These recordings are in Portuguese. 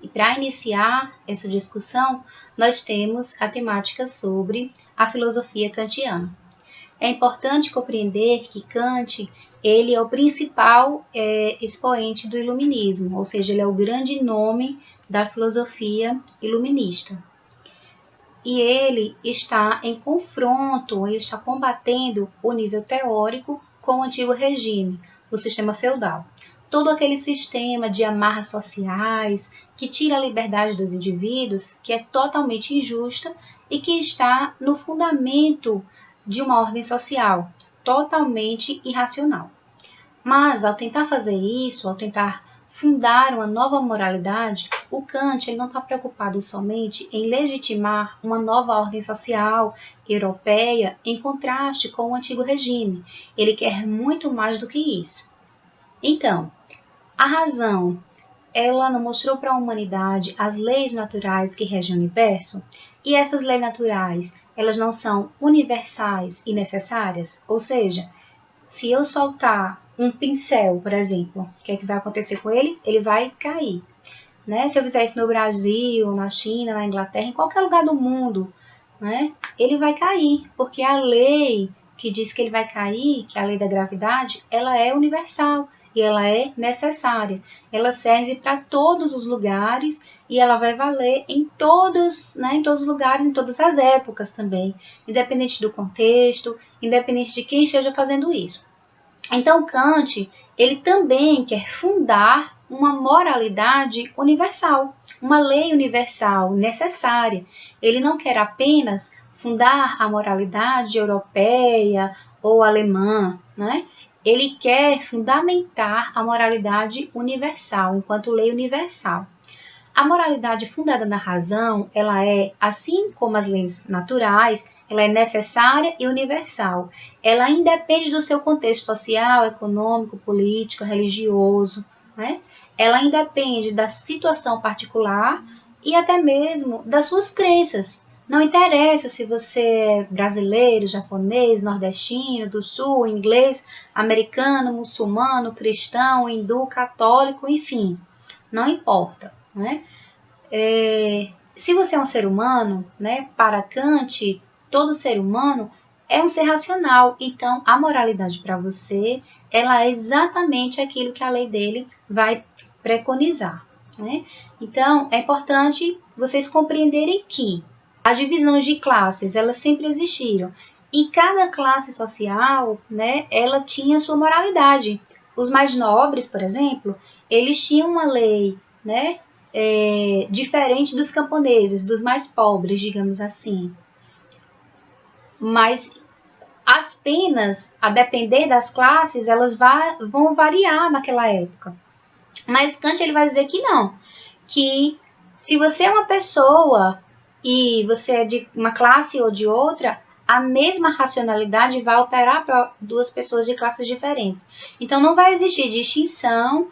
E para iniciar essa discussão, nós temos a temática sobre a filosofia kantiana. É importante compreender que Kant ele é o principal expoente do iluminismo, ou seja, ele é o grande nome da filosofia iluminista. E ele está em confronto, ele está combatendo o nível teórico com o antigo regime, o sistema feudal. Todo aquele sistema de amarras sociais que tira a liberdade dos indivíduos, que é totalmente injusta e que está no fundamento de uma ordem social, totalmente irracional. Mas, ao tentar fazer isso, ao tentar fundar uma nova moralidade, o Kant ele não está preocupado somente em legitimar uma nova ordem social europeia em contraste com o antigo regime. Ele quer muito mais do que isso. Então, a razão, ela não mostrou para a humanidade as leis naturais que regem o universo? E essas leis naturais, elas não são universais e necessárias? Ou seja, se eu soltar um pincel, por exemplo, o que é que vai acontecer com ele? Ele vai cair. Né? Se eu fizer isso no Brasil, na China, na Inglaterra, em qualquer lugar do mundo, né? Ele vai cair, porque a lei que diz que ele vai cair, que é a lei da gravidade, ela é universal e ela é necessária. Ela serve para todos os lugares e ela vai valer em todos, né, em todos os lugares, em todas as épocas também, independente do contexto, independente de quem esteja fazendo isso. Então, Kant, ele também quer fundar uma moralidade universal, uma lei universal necessária. Ele não quer apenas fundar a moralidade europeia ou alemã, né? Ele quer fundamentar a moralidade universal, enquanto lei universal. A moralidade fundada na razão, ela é, assim como as leis naturais, ela é necessária e universal. Ela independe do seu contexto social, econômico, político, religioso, né? Ela independe da situação particular e até mesmo das suas crenças. Não interessa se você é brasileiro, japonês, nordestino, do sul, inglês, americano, muçulmano, cristão, hindu, católico, enfim, não importa. Né? Se você é um ser humano, né, para Kant, todo ser humano é um ser racional. Então, a moralidade para você, ela é exatamente aquilo que a lei dele vai preconizar. Né? Então, é importante vocês compreenderem que as divisões de classes, elas sempre existiram. E cada classe social, né, ela tinha sua moralidade. Os mais nobres, por exemplo, eles tinham uma lei, né, diferente dos camponeses, dos mais pobres, digamos assim. Mas as penas, a depender das classes, elas vão variar naquela época. Mas Kant ele vai dizer que não, que se você é uma pessoa e você é de uma classe ou de outra, a mesma racionalidade vai operar para duas pessoas de classes diferentes. Então não vai existir distinção,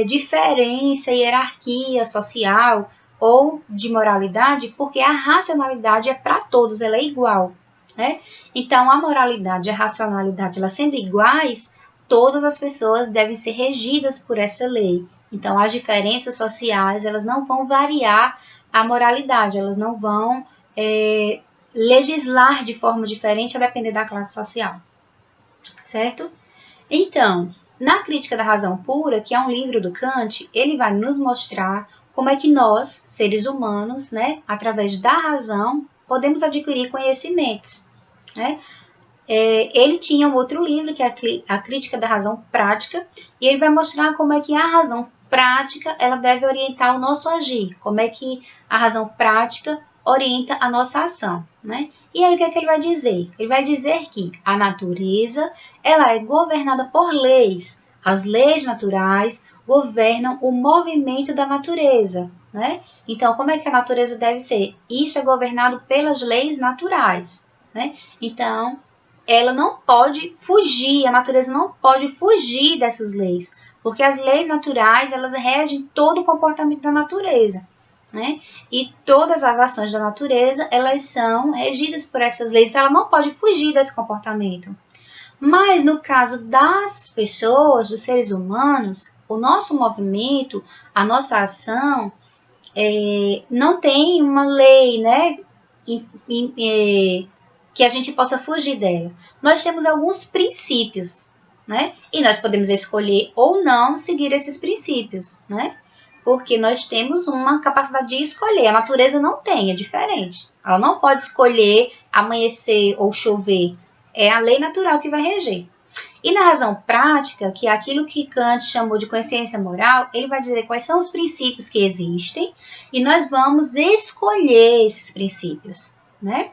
diferença, hierarquia social ou de moralidade, porque a racionalidade é para todos, ela é igual. Né? Então a moralidade e a racionalidade, elas sendo iguais, todas as pessoas devem ser regidas por essa lei. Então, as diferenças sociais, elas não vão variar a moralidade, elas não vão legislar de forma diferente a depender da classe social. Certo? Então, na Crítica da Razão Pura, que é um livro do Kant, ele vai nos mostrar como é que nós, seres humanos, né, através da razão, podemos adquirir conhecimentos. Né? Ele tinha um outro livro, que é a Crítica da Razão Prática, e ele vai mostrar como é que a razão prática ela deve orientar o nosso agir, como é que a razão prática orienta a nossa ação. Né? E aí o que é que ele vai dizer? Ele vai dizer que a natureza ela é governada por leis. As leis naturais governam o movimento da natureza. Né? Então, como é que a natureza deve ser? Isso é governado pelas leis naturais. Né? Então, ela não pode fugir, a natureza não pode fugir dessas leis, porque as leis naturais, elas regem todo o comportamento da natureza, né? E todas as ações da natureza, elas são regidas por essas leis, então ela não pode fugir desse comportamento. Mas no caso das pessoas, dos seres humanos, o nosso movimento, a nossa ação, não tem uma lei, né, que a gente possa fugir dela. Nós temos alguns princípios, né, e nós podemos escolher ou não seguir esses princípios, né, porque nós temos uma capacidade de escolher. A natureza não tem, é diferente. Ela não pode escolher amanhecer ou chover. É a lei natural que vai reger. E na razão prática, que é aquilo que Kant chamou de consciência moral, ele vai dizer quais são os princípios que existem e nós vamos escolher esses princípios, né?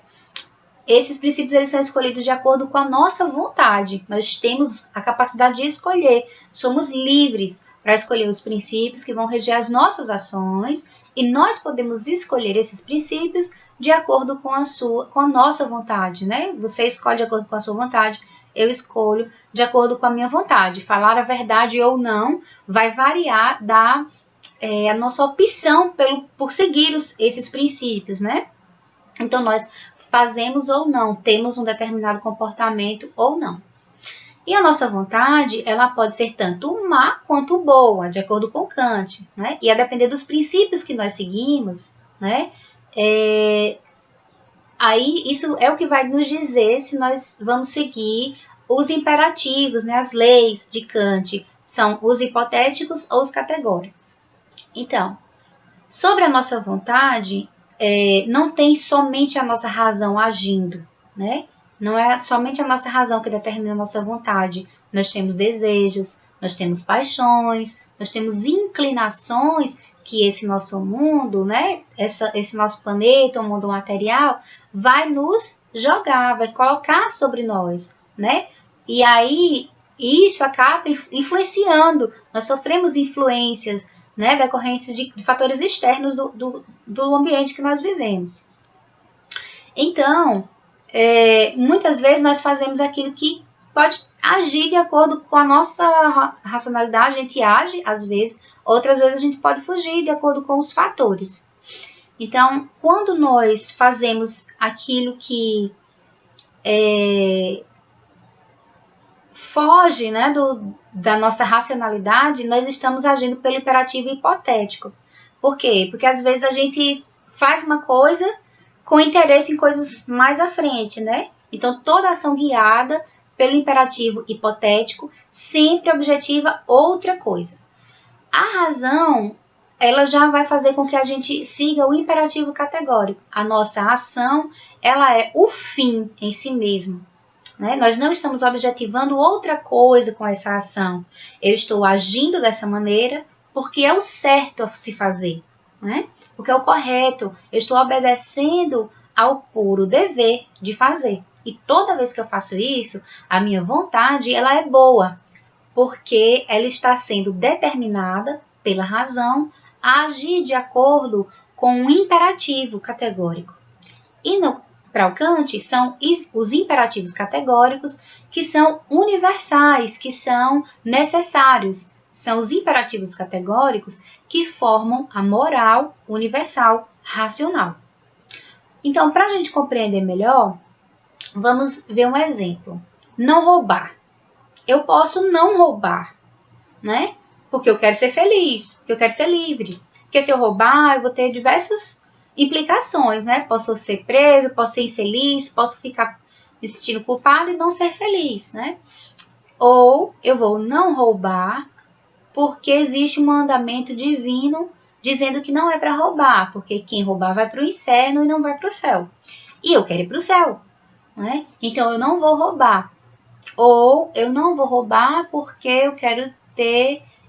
Esses princípios eles são escolhidos de acordo com a nossa vontade. Nós temos a capacidade de escolher. Somos livres para escolher os princípios que vão reger as nossas ações e nós podemos escolher esses princípios de acordo com a nossa vontade, né? Você escolhe de acordo com a sua vontade, eu escolho de acordo com a minha vontade. Falar a verdade ou não vai variar a nossa opção por seguir esses princípios, né? Então, nós fazemos ou não, temos um determinado comportamento ou não. E a nossa vontade, ela pode ser tanto má quanto boa, de acordo com Kant, né? E a depender dos princípios que nós seguimos, né? Aí, isso é o que vai nos dizer se nós vamos seguir os imperativos, né? As leis de Kant, são os hipotéticos ou os categóricos. Então, sobre a nossa vontade, não tem somente a nossa razão agindo, né? Não é somente a nossa razão que determina a nossa vontade. Nós temos desejos, nós temos paixões, nós temos inclinações que esse nosso mundo, né? Esse nosso planeta, o mundo material, vai nos jogar, vai colocar sobre nós, né? E aí, isso acaba influenciando. Nós sofremos influências, né, decorrentes de fatores externos do ambiente que nós vivemos. Então, muitas vezes nós fazemos aquilo que pode agir de acordo com a nossa racionalidade, a gente age às vezes, outras vezes a gente pode fugir de acordo com os fatores. Então, quando nós fazemos aquilo que foge, né, da nossa racionalidade, nós estamos agindo pelo imperativo hipotético. Por quê? Porque às vezes a gente faz uma coisa com interesse em coisas mais à frente, né? Então, toda ação guiada pelo imperativo hipotético sempre objetiva outra coisa. A razão, ela já vai fazer com que a gente siga o imperativo categórico. A nossa ação, ela é o fim em si mesmo. Né? Nós não estamos objetivando outra coisa com essa ação. Eu estou agindo dessa maneira porque é o certo a se fazer, né? Porque é o correto. Eu estou obedecendo ao puro dever de fazer. E toda vez que eu faço isso, a minha vontade ela é boa, porque ela está sendo determinada pela razão a agir de acordo com um imperativo categórico. E para o Kant, são os imperativos categóricos que são universais, que são necessários. São os imperativos categóricos que formam a moral universal racional. Então, para a gente compreender melhor, vamos ver um exemplo. Não roubar. Eu posso não roubar, né? Porque eu quero ser feliz, porque eu quero ser livre. Porque se eu roubar, eu vou ter diversas implicações, né? Posso ser preso, posso ser infeliz, posso ficar me sentindo culpado e não ser feliz, né? Ou eu vou não roubar porque existe um mandamento divino dizendo que não é para roubar, porque quem roubar vai para o inferno e não vai para o céu. E eu quero ir para o céu, né? Então eu não vou roubar. Ou eu não vou roubar porque eu quero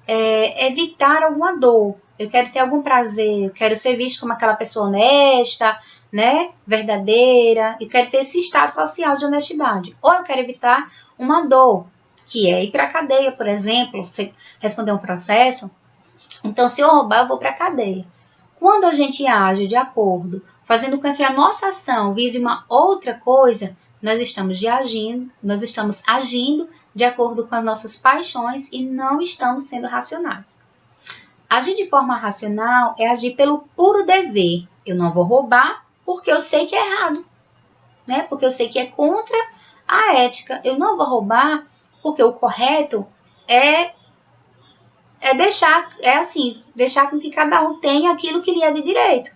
evitar alguma dor. Eu quero ter algum prazer, eu quero ser visto como aquela pessoa honesta, né, verdadeira, eu quero ter esse estado social de honestidade. Ou eu quero evitar uma dor, que é ir para a cadeia, por exemplo, responder um processo. Então, se eu roubar, eu vou para a cadeia. Quando a gente age de acordo, fazendo com que a nossa ação vise uma outra coisa, nós estamos agindo de acordo com as nossas paixões e não estamos sendo racionais. Agir de forma racional é agir pelo puro dever. Eu não vou roubar porque eu sei que é errado, né? Porque eu sei que é contra a ética. Eu não vou roubar porque o correto é deixar com que cada um tenha aquilo que lhe é de direito.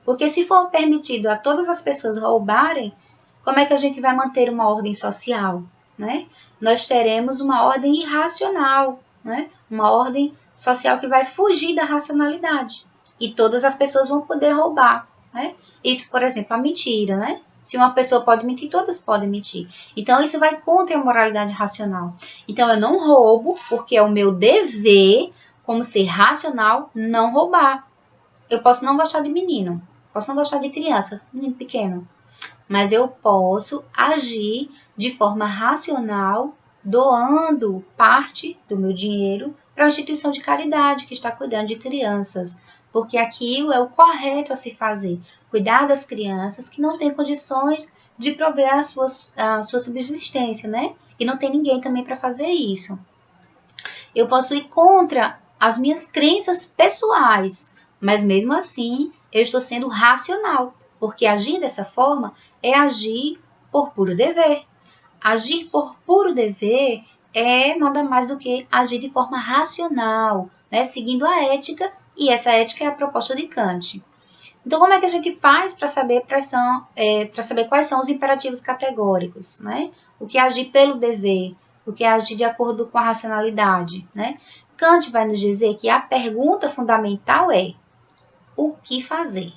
Porque se for permitido a todas as pessoas roubarem, como é que a gente vai manter uma ordem social, né? Nós teremos uma ordem irracional, né? Uma ordem social que vai fugir da racionalidade. E todas as pessoas vão poder roubar, né? Isso, por exemplo, a mentira, né? Se uma pessoa pode mentir, todas podem mentir. Então, isso vai contra a moralidade racional. Então, eu não roubo, porque é o meu dever, como ser racional, não roubar. Eu posso não gostar de menino, posso não gostar de criança, menino pequeno, mas eu posso agir de forma racional, doando parte do meu dinheiro para a instituição de caridade que está cuidando de crianças, porque aquilo é o correto a se fazer, cuidar das crianças que não têm condições de prover a sua subsistência, né? E não tem ninguém também para fazer isso. Eu posso ir contra as minhas crenças pessoais, mas mesmo assim eu estou sendo racional, porque agir dessa forma é agir por puro dever. Agir por puro dever é nada mais do que agir de forma racional, né? Seguindo a ética, e essa ética é a proposta de Kant. Então, como é que a gente faz para saber quais são os imperativos categóricos, né? O que é agir pelo dever, o que é agir de acordo com a racionalidade, né? Kant vai nos dizer que a pergunta fundamental é o que fazer,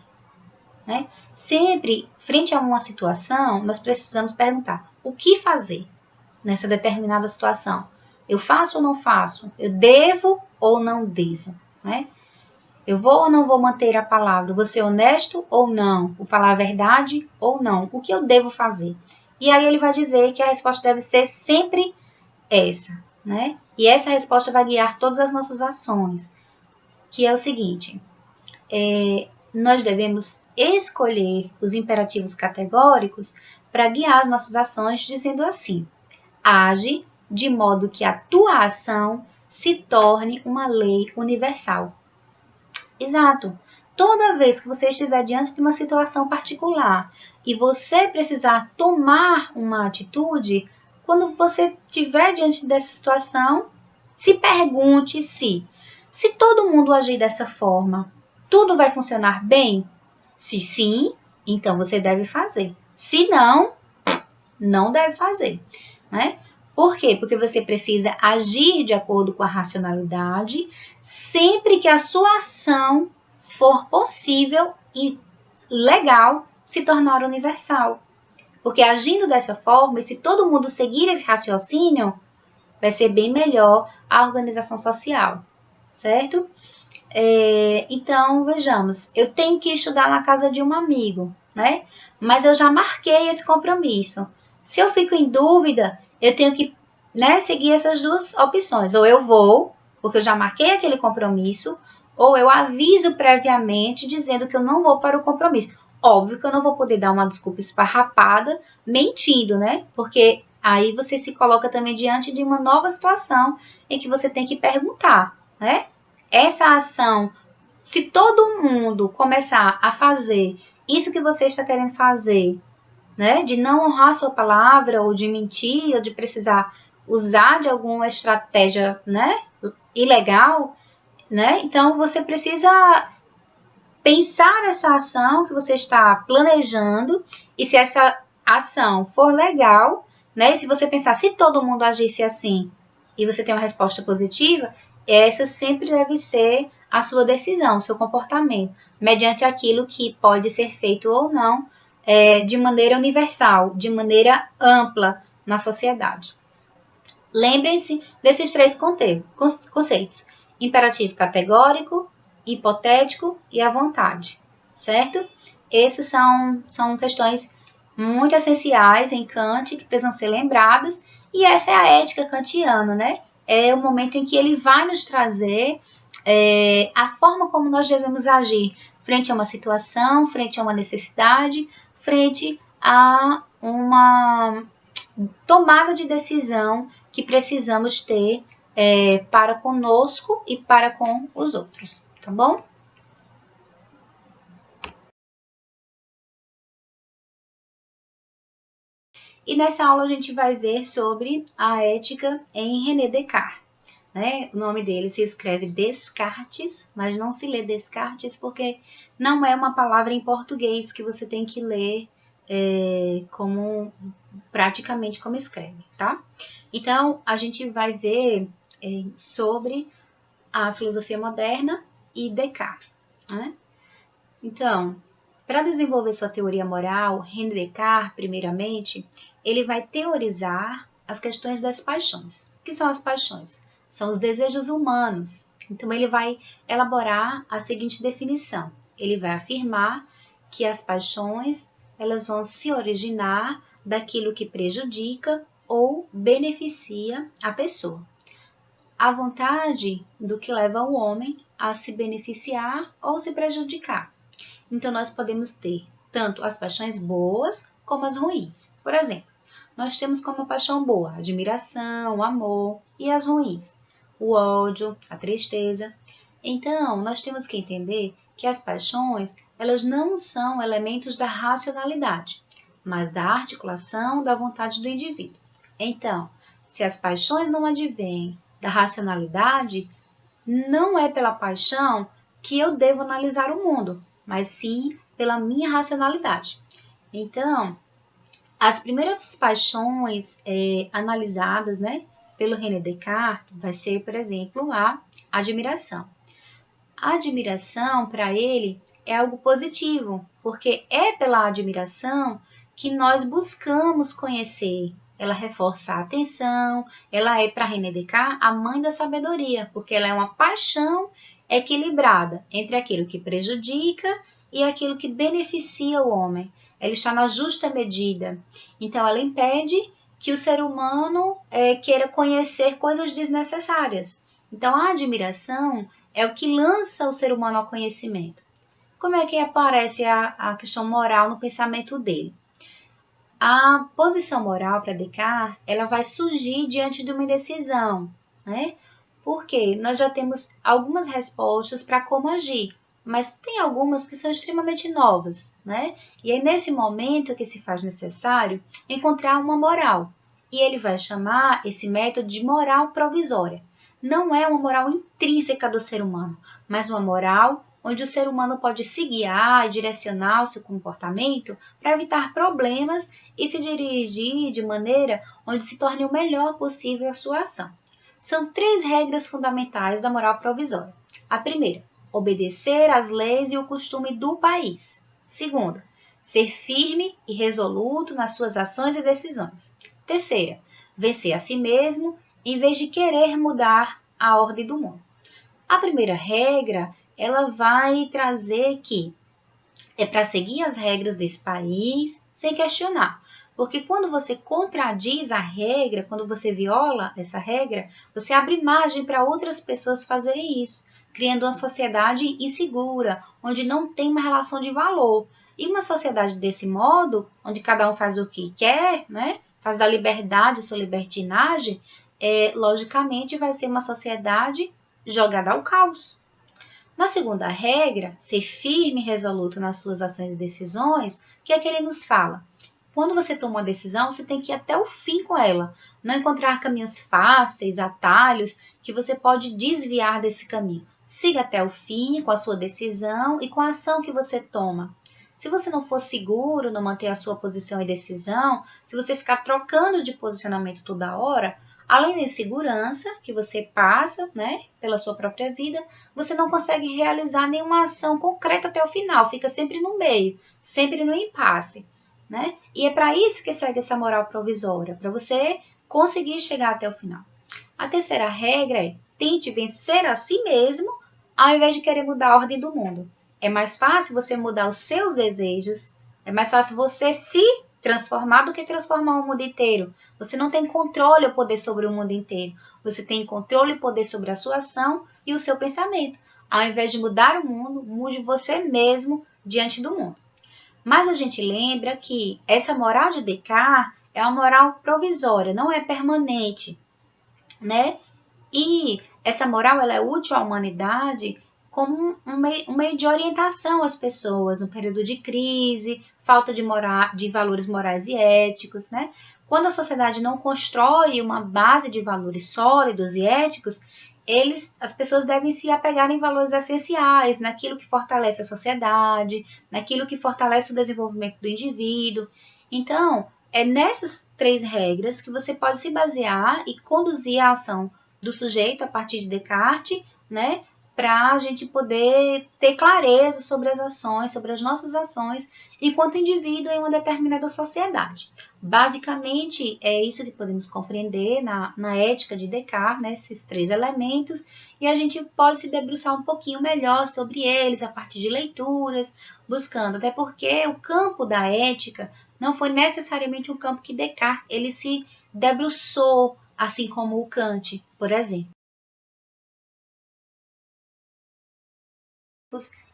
né? Sempre, frente a uma situação, nós precisamos perguntar o que fazer nessa determinada situação. Eu faço ou não faço? Eu devo ou não devo, né? Eu vou ou não vou manter a palavra? Vou ser honesto ou não? Vou falar a verdade ou não? O que eu devo fazer? E aí ele vai dizer que a resposta deve ser sempre essa, né? E essa resposta vai guiar todas as nossas ações, que é o seguinte: nós devemos escolher os imperativos categóricos para guiar as nossas ações, dizendo assim: age de modo que a tua ação se torne uma lei universal. Exato. Toda vez que você estiver diante de uma situação particular e você precisar tomar uma atitude, quando você estiver diante dessa situação, se pergunte se todo mundo agir dessa forma, tudo vai funcionar bem? Se sim, então você deve fazer. Se não, não deve fazer, né? Por quê? Porque você precisa agir de acordo com a racionalidade sempre que a sua ação for possível e legal se tornar universal. Porque agindo dessa forma, e se todo mundo seguir esse raciocínio, vai ser bem melhor a organização social, certo? Então, vejamos, eu tenho que estudar na casa de um amigo, né? Mas eu já marquei esse compromisso. Se eu fico em dúvida, eu tenho que, né, seguir essas duas opções. Ou eu vou, porque eu já marquei aquele compromisso, ou eu aviso previamente dizendo que eu não vou para o compromisso. Óbvio que eu não vou poder dar uma desculpa esfarrapada mentindo, né? Porque aí você se coloca também diante de uma nova situação em que você tem que perguntar, né? Essa ação, se todo mundo começar a fazer isso que você está querendo fazer, né, de não honrar sua palavra, ou de mentir, ou de precisar usar de alguma estratégia, né, ilegal, né, então você precisa pensar essa ação que você está planejando, e se essa ação for legal, né, e se você pensar, se todo mundo agisse assim, e você tem uma resposta positiva, essa sempre deve ser a sua decisão, o seu comportamento, mediante aquilo que pode ser feito ou não, de maneira universal, de maneira ampla na sociedade. Lembrem-se desses três conceitos: imperativo categórico, hipotético e à vontade, certo? Esses são questões muito essenciais em Kant, que precisam ser lembradas, e essa é a ética kantiana, né? É o momento em que ele vai nos trazer a forma como nós devemos agir frente a uma situação, frente a uma necessidade, frente a uma tomada de decisão que precisamos ter para conosco e para com os outros, tá bom? E nessa aula a gente vai ver sobre a ética em René Descartes, né? O nome dele se escreve Descartes, mas não se lê Descartes porque não é uma palavra em português que você tem que ler praticamente como escreve, tá? Então, a gente vai ver sobre a filosofia moderna e Descartes, né? Então, para desenvolver sua teoria moral, René Descartes, primeiramente, ele vai teorizar as questões das paixões. O que são as paixões? São os desejos humanos. Então, ele vai elaborar a seguinte definição. Ele vai afirmar que as paixões elas vão se originar daquilo que prejudica ou beneficia a pessoa. A vontade do que leva o homem a se beneficiar ou se prejudicar. Então, nós podemos ter tanto as paixões boas como as ruins. Por exemplo, nós temos como paixão boa a admiração, o amor, e as ruins, o ódio, a tristeza. Então, nós temos que entender que as paixões elas não são elementos da racionalidade, mas da articulação da vontade do indivíduo. Então, se as paixões não advêm da racionalidade, não é pela paixão que eu devo analisar o mundo, mas sim pela minha racionalidade. Então, as primeiras paixões analisadas, né, pelo René Descartes vai ser, por exemplo, a admiração. A admiração, para ele, é algo positivo, porque é pela admiração que nós buscamos conhecer. Ela reforça a atenção, ela é, para René Descartes, a mãe da sabedoria, porque ela é uma paixão equilibrada entre aquilo que prejudica e aquilo que beneficia o homem. Ela está na justa medida. Então, ela impede que o ser humano queira conhecer coisas desnecessárias. Então, a admiração é o que lança o ser humano ao conhecimento. Como é que aparece a questão moral no pensamento dele? A posição moral para Descartes, ela vai surgir diante de uma indecisão, né? Porque nós já temos algumas respostas para como agir, mas tem algumas que são extremamente novas, né? E é nesse momento que se faz necessário encontrar uma moral. E ele vai chamar esse método de moral provisória. Não é uma moral intrínseca do ser humano, mas uma moral onde o ser humano pode se guiar e direcionar o seu comportamento para evitar problemas e se dirigir de maneira onde se torne o melhor possível a sua ação. São 3 regras fundamentais da moral provisória. A primeira, obedecer às leis e o costume do país. Segunda, ser firme e resoluto nas suas ações e decisões. Terceira, vencer a si mesmo em vez de querer mudar a ordem do mundo. A primeira regra, ela vai trazer que é para seguir as regras desse país sem questionar. Porque quando você contradiz a regra, quando você viola essa regra, você abre margem para outras pessoas fazerem isso, criando uma sociedade insegura, onde não tem uma relação de valor. E uma sociedade desse modo, onde cada um faz o que quer, né? Faz da liberdade sua libertinagem, logicamente vai ser uma sociedade jogada ao caos. Na segunda regra, ser firme e resoluto nas suas ações e decisões, o que é que ele nos fala? Quando você toma uma decisão, você tem que ir até o fim com ela. Não encontrar caminhos fáceis, atalhos, que você pode desviar desse caminho. Siga até o fim com a sua decisão e com a ação que você toma. Se você não for seguro no manter a sua posição e decisão, se você ficar trocando de posicionamento toda hora, além da insegurança que você passa, né, pela sua própria vida, você não consegue realizar nenhuma ação concreta até o final, fica sempre no meio, sempre no impasse, né? E é para isso que segue essa moral provisória, para você conseguir chegar até o final. A terceira regra é: tente vencer a si mesmo ao invés de querer mudar a ordem do mundo. É mais fácil você mudar os seus desejos, é mais fácil você se transformar do que transformar o mundo inteiro. Você não tem controle ou poder sobre o mundo inteiro. Você tem controle e poder sobre a sua ação e o seu pensamento. Ao invés de mudar o mundo, mude você mesmo diante do mundo. Mas a gente lembra que essa moral de Descartes é uma moral provisória, não é permanente, né? E essa moral ela é útil à humanidade como um meio de orientação às pessoas no período de crise, falta de valores morais e éticos, né? Quando a sociedade não constrói uma base de valores sólidos e éticos, as pessoas devem se apegar em valores essenciais, naquilo que fortalece a sociedade, naquilo que fortalece o desenvolvimento do indivíduo. Então, é nessas 3 regras que você pode se basear e conduzir a ação do sujeito a partir de Descartes, né, para a gente poder ter clareza sobre as ações, sobre as nossas ações, enquanto indivíduo em uma determinada sociedade. Basicamente, é isso que podemos compreender na ética de Descartes, né, esses 3 elementos, e a gente pode se debruçar um pouquinho melhor sobre eles a partir de leituras, buscando, até porque o campo da ética não foi necessariamente um campo que Descartes ele se debruçou, assim como o Kant, por exemplo.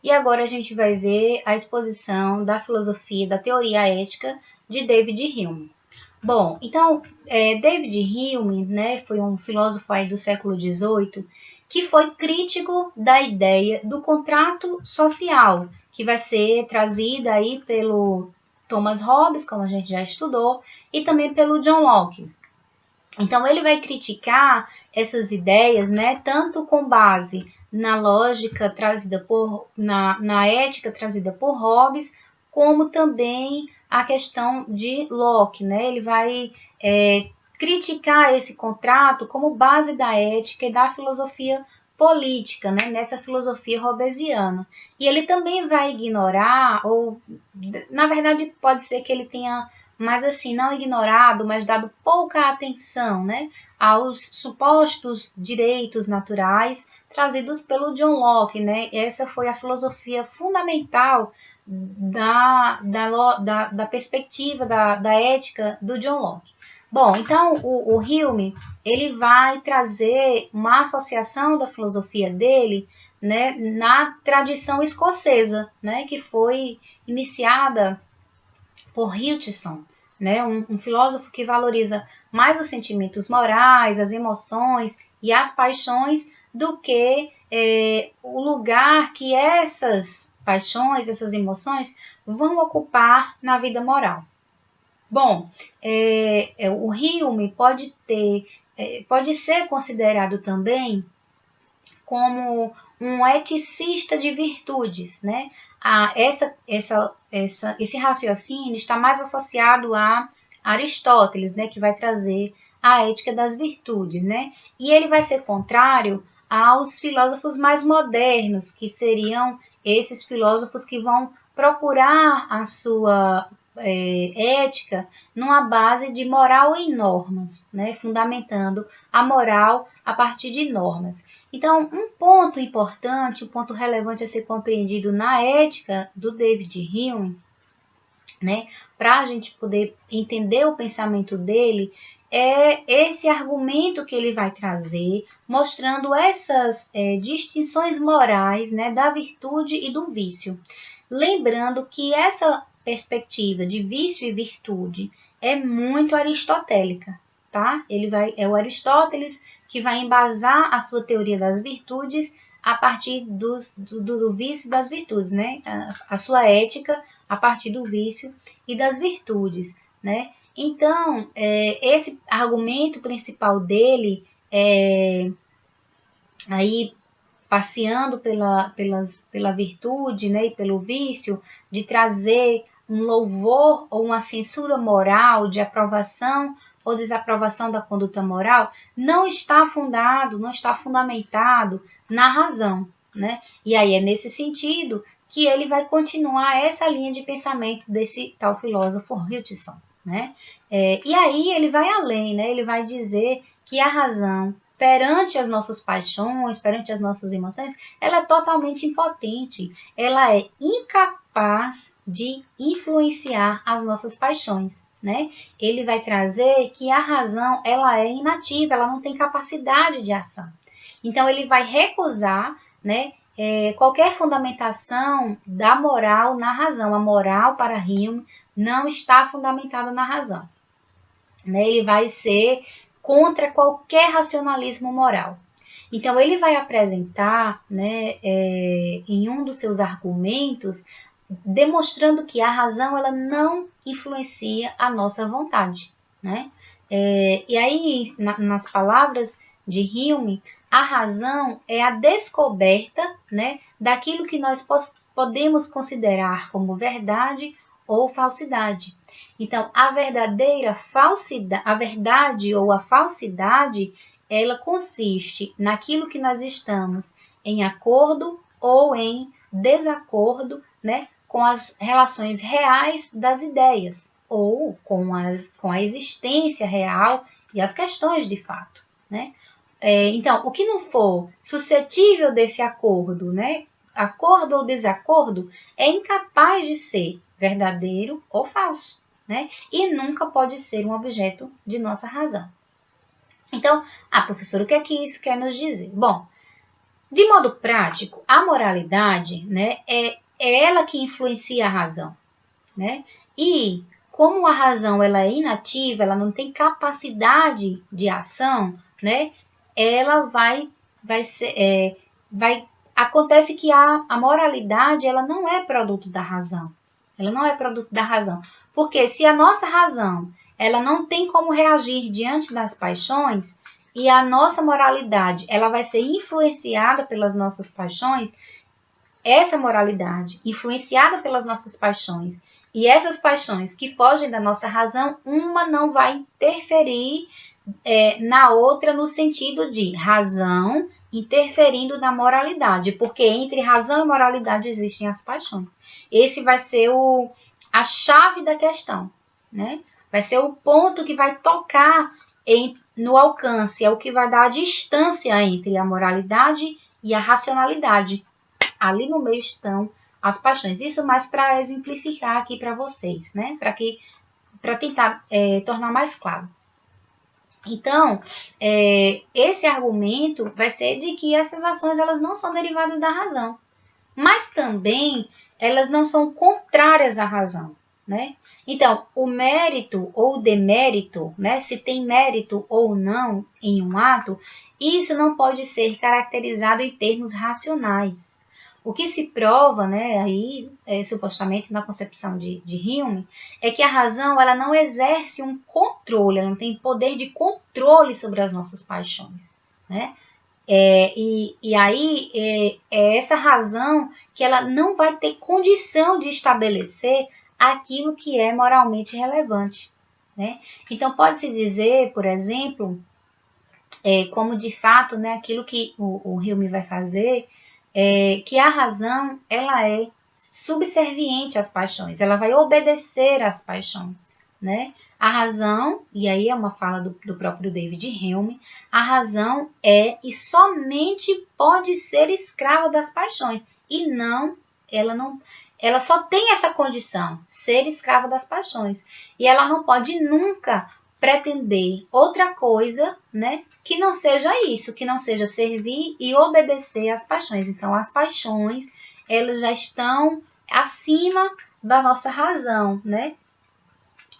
E agora a gente vai ver a exposição da filosofia da teoria ética de David Hume. Bom, então, David Hume, né, foi um filósofo aí do século XVIII que foi crítico da ideia do contrato social, que vai ser trazida aí pelo Thomas Hobbes, como a gente já estudou, e também pelo John Locke. Então, ele vai criticar essas ideias, né, tanto com base na lógica trazida na ética trazida por Hobbes, como também a questão de Locke, né? Ele vai criticar esse contrato como base da ética e da filosofia política, né? Nessa filosofia hobbesiana. E ele também vai ignorar, ou na verdade pode ser que ele tenha, mas assim, não ignorado, mas dado pouca atenção, né, aos supostos direitos naturais trazidos pelo John Locke, né? Essa foi a filosofia fundamental da perspectiva da ética do John Locke. Bom, então o Hume ele vai trazer uma associação da filosofia dele, né, na tradição escocesa, né, que foi iniciada por Hutcheson, né, um filósofo que valoriza mais os sentimentos morais, as emoções e as paixões do que o lugar que essas paixões, essas emoções vão ocupar na vida moral. Bom, o Hume pode ser considerado também como um eticista de virtudes, né? Esse raciocínio está mais associado a Aristóteles, né? Que vai trazer a ética das virtudes, né? E ele vai ser contrário aos filósofos mais modernos, que seriam esses filósofos que vão procurar a sua ética numa base de moral e normas, né? Fundamentando a moral a partir de normas. Então, um ponto importante, um ponto relevante a ser compreendido na ética do David Hume, né, para a gente poder entender o pensamento dele, é esse argumento que ele vai trazer, mostrando essas distinções morais, né, da virtude e do vício. Lembrando que essa perspectiva de vício e virtude é muito aristotélica, tá? É o Aristóteles que vai embasar a sua teoria das virtudes a partir do vício e das virtudes, né? A sua ética a partir do vício e das virtudes, né? Então, esse argumento principal dele, aí passeando pela virtude, né, e pelo vício, de trazer um louvor ou uma censura moral de aprovação ou desaprovação da conduta moral, não está fundado, não está fundamentado na razão, né? E aí é nesse sentido que ele vai continuar essa linha de pensamento desse tal filósofo Hutcheson, né? E aí ele vai além, né? Ele vai dizer que a razão perante as nossas paixões, perante as nossas emoções, ela é totalmente impotente, ela é incapaz de influenciar as nossas paixões, né? Ele vai trazer que a razão, ela é inativa, ela não tem capacidade de ação. Então, ele vai recusar, né, qualquer fundamentação da moral na razão. A moral, para Hume, não está fundamentada na razão. Né? Ele vai ser contra qualquer racionalismo moral. Então, ele vai apresentar, né, em um dos seus argumentos, demonstrando que a razão ela não influencia a nossa vontade. Né? E aí, nas palavras de Hume, a razão é a descoberta, né, daquilo que nós podemos considerar como verdade ou falsidade. Então, a verdade ou a falsidade, ela consiste naquilo que nós estamos em acordo ou em desacordo, né, com as relações reais das ideias, ou com a existência real e as questões de fato, né? Então, o que não for suscetível desse acordo, né, acordo ou desacordo, é incapaz de ser verdadeiro ou falso, né? E nunca pode ser um objeto de nossa razão. Então, professor, o que é que isso quer nos dizer? Bom, de modo prático, a moralidade, né, é ela que influencia a razão, né? E como a razão ela é inativa, ela não tem capacidade de ação, né? Ela acontece que a moralidade ela não é produto da razão. Ela não é produto da razão. Porque se a nossa razão ela não tem como reagir diante das paixões, e a nossa moralidade ela vai ser influenciada pelas nossas paixões, essa moralidade influenciada pelas nossas paixões e essas paixões que fogem da nossa razão, uma não vai interferir na outra no sentido de razão interferindo na moralidade, porque entre razão e moralidade existem as paixões. Esse vai ser a chave da questão, né? Vai ser o ponto que vai tocar no alcance, é o que vai dar a distância entre a moralidade e a racionalidade. Ali no meio estão as paixões. Isso mais para exemplificar aqui para vocês, né? Para tentar tornar mais claro. Então, esse argumento vai ser de que essas ações elas não são derivadas da razão, mas também elas não são contrárias à razão, né? Então, o mérito ou o demérito, né, se tem mérito ou não em um ato, isso não pode ser caracterizado em termos racionais. O que se prova, né, aí, supostamente na concepção de Hume, é que a razão ela não exerce um controle, ela não tem poder de controle sobre as nossas paixões, né? E aí é essa razão que ela não vai ter condição de estabelecer aquilo que é moralmente relevante, né? Então pode-se dizer, por exemplo, como de fato, né, aquilo que o Hume vai fazer, que a razão ela é subserviente às paixões, ela vai obedecer às paixões, né? A razão, e aí é uma fala do próprio David Hume, a razão é e somente pode ser escrava das paixões, e ela só tem essa condição, ser escrava das paixões, e ela não pode nunca pretender outra coisa, né, que não seja isso, que não seja servir e obedecer às paixões. Então, as paixões, elas já estão acima da nossa razão, né?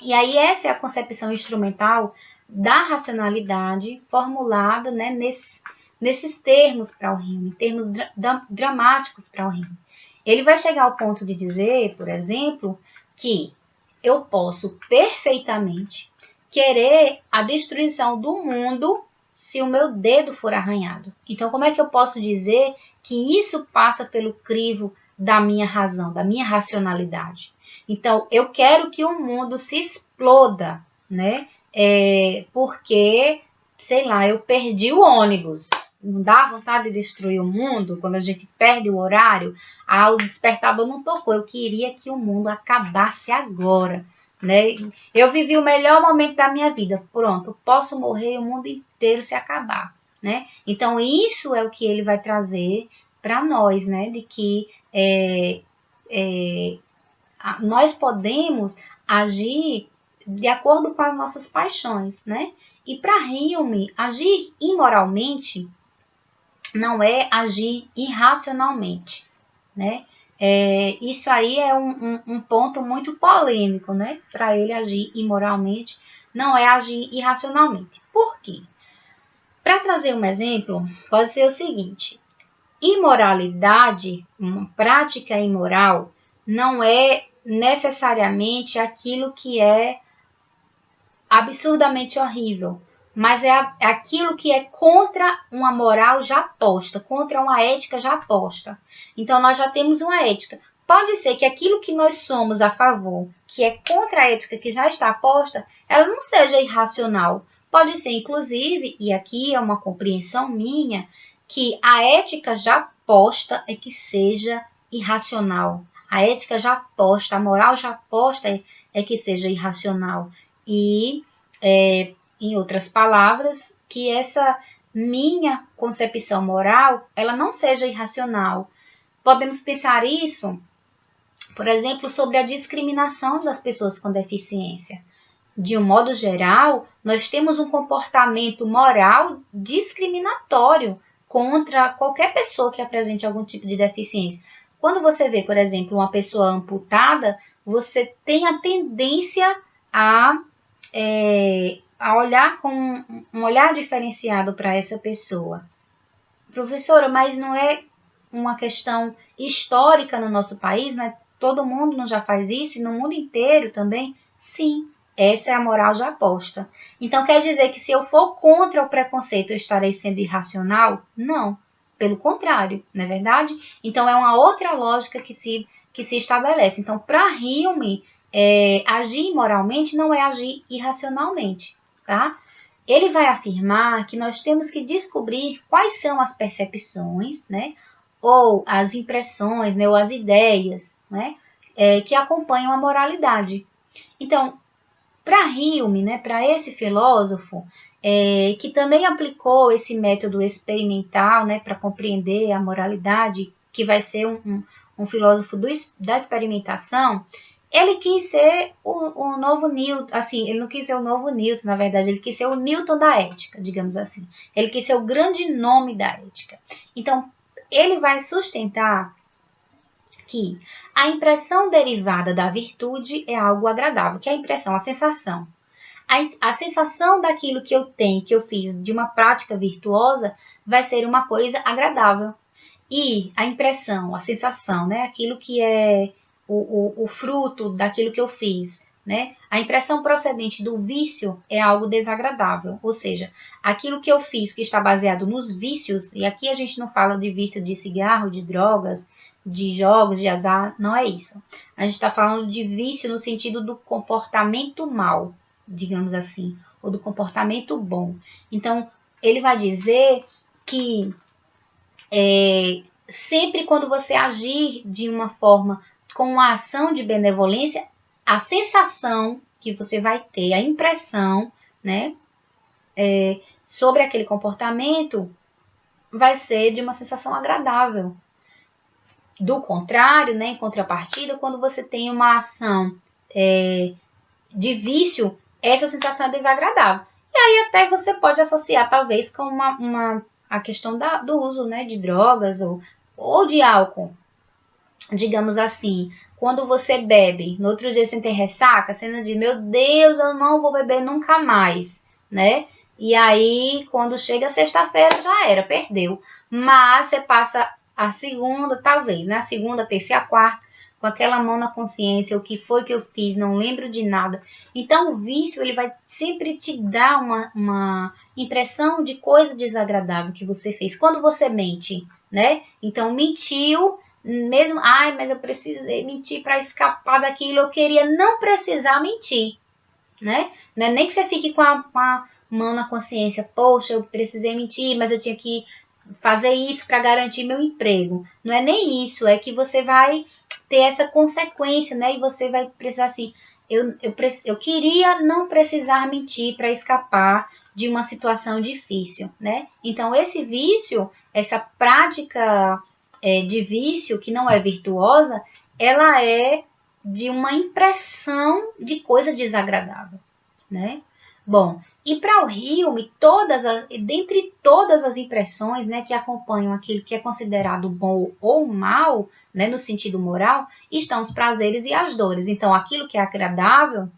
E aí essa é a concepção instrumental da racionalidade formulada, né, nesses termos para o Hume, termos dramáticos para o Hume. Ele vai chegar ao ponto de dizer, por exemplo, que eu posso perfeitamente querer a destruição do mundo se o meu dedo for arranhado. Então, como é que eu posso dizer que isso passa pelo crivo da minha razão, da minha racionalidade? Então, eu quero que o mundo se exploda, né? Porque, sei lá, eu perdi o ônibus. Não dá vontade de destruir o mundo quando a gente perde o horário? O despertador não tocou. Eu queria que o mundo acabasse agora, né? Eu vivi o melhor momento da minha vida. Pronto, posso morrer e o mundo inteiro se acabar, né? Então, isso é o que ele vai trazer para nós, né? De que nós podemos agir de acordo com as nossas paixões, né? E para Hume, agir imoralmente não é agir irracionalmente, né? Isso aí é um ponto muito polêmico, né? Para ele agir imoralmente não é agir irracionalmente. Por quê? Para trazer um exemplo, pode ser o seguinte: imoralidade, uma prática imoral, não é necessariamente aquilo que é absurdamente horrível, mas é aquilo que é contra uma moral já posta, contra uma ética já posta. Então, nós já temos uma ética. Pode ser que aquilo que nós somos a favor, que é contra a ética que já está posta, ela não seja irracional. Pode ser, inclusive, e aqui é uma compreensão minha, que a ética já posta é que seja irracional. A ética já posta, a moral já posta é que seja irracional. E, em outras palavras, que essa minha concepção moral, ela não seja irracional. Podemos pensar isso, por exemplo, sobre a discriminação das pessoas com deficiência. De um modo geral, nós temos um comportamento moral discriminatório contra qualquer pessoa que apresente algum tipo de deficiência. Quando você vê, por exemplo, uma pessoa amputada, você tem a tendência a olhar com um olhar diferenciado para essa pessoa. Professora, mas não é uma questão histórica no nosso país, não é? Todo mundo não já faz isso, e no mundo inteiro também? Sim, essa é a moral já posta. Então, quer dizer que se eu for contra o preconceito, eu estarei sendo irracional? Não, pelo contrário, não é verdade? Então, é uma outra lógica que se estabelece. Então, para Hume, agir moralmente não é agir irracionalmente, tá? Ele vai afirmar que nós temos que descobrir quais são as percepções, né, ou as impressões, né, ou as ideias, né, que acompanham a moralidade. Então, para Hume, né, para esse filósofo, que também aplicou esse método experimental, né, para compreender a moralidade, que vai ser um filósofo da experimentação, ele quis ser o novo Newton, assim, ele não quis ser o novo Newton, na verdade, ele quis ser o Newton da ética, digamos assim. Ele quis ser o grande nome da ética. Então, ele vai sustentar que a impressão derivada da virtude é algo agradável, que é a impressão, a sensação. A sensação daquilo que eu tenho, que eu fiz de uma prática virtuosa, vai ser uma coisa agradável. E a impressão, a sensação, né? Aquilo que é o fruto daquilo que eu fiz, né? A impressão procedente do vício é algo desagradável, ou seja, aquilo que eu fiz que está baseado nos vícios, e aqui a gente não fala de vício de cigarro, de drogas, de jogos, de azar, não é isso. A gente está falando de vício no sentido do comportamento mal, digamos assim, ou do comportamento bom. Então, ele vai dizer que sempre quando você agir de uma forma com uma ação de benevolência, a sensação que você vai ter, a impressão, né, sobre aquele comportamento vai ser de uma sensação agradável. Do contrário, né, em contrapartida, quando você tem uma ação de vício, essa sensação é desagradável. E aí até você pode associar, talvez, com a questão do uso, né, de drogas ou de álcool. Digamos assim, quando você bebe, no outro dia você tem ressaca, você não diz, meu Deus, eu não vou beber nunca mais, né? E aí, quando chega sexta-feira, já era, perdeu. Mas você passa a segunda, talvez, né? A segunda, a terça e a quarta, com aquela mão na consciência, o que foi que eu fiz, não lembro de nada. Então, o vício, ele vai sempre te dar uma impressão de coisa desagradável que você fez. Quando você mente, né? Então, mentiu, mesmo, mas eu precisei mentir para escapar daquilo, eu queria não precisar mentir, né? Não é nem que você fique com a mão na consciência, poxa, eu precisei mentir, mas eu tinha que fazer isso para garantir meu emprego. Não é nem isso, é que você vai ter essa consequência, né? E você vai precisar assim, eu queria não precisar mentir para escapar de uma situação difícil, né? Então, esse vício, essa prática de vício que não é virtuosa, ela é de uma impressão de coisa desagradável, né? Bom, e para o Hume, dentre todas as impressões, né, que acompanham aquilo que é considerado bom ou mal, né, no sentido moral, estão os prazeres e as dores. Então, aquilo que é agradável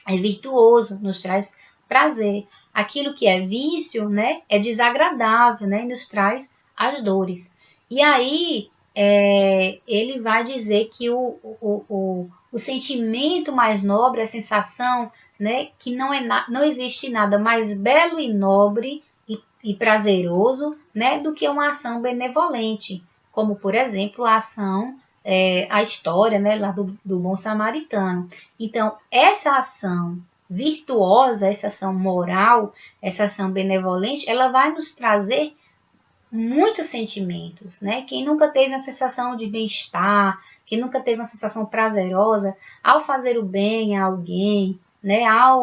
é virtuoso, nos traz prazer. Aquilo que é vício, né, é desagradável, né, e nos traz as dores. E aí, ele vai dizer que o sentimento mais nobre, a sensação né, que não existe nada mais belo e nobre e prazeroso, né, do que uma ação benevolente, como, por exemplo, a ação, a história, né, lá do bom samaritano. Então, essa ação virtuosa, essa ação moral, essa ação benevolente, ela vai nos trazer muitos sentimentos, né? Quem nunca teve uma sensação de bem-estar, quem nunca teve uma sensação prazerosa ao fazer o bem a alguém, né? Ao,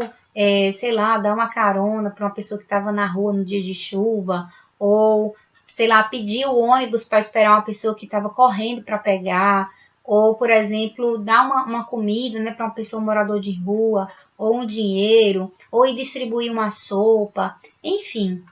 sei lá, dar uma carona para uma pessoa que estava na rua no dia de chuva, ou, sei lá, pedir o ônibus para esperar uma pessoa que estava correndo para pegar, ou, por exemplo, dar uma comida, né, para uma pessoa morador de rua, ou um dinheiro, ou ir distribuir uma sopa, enfim.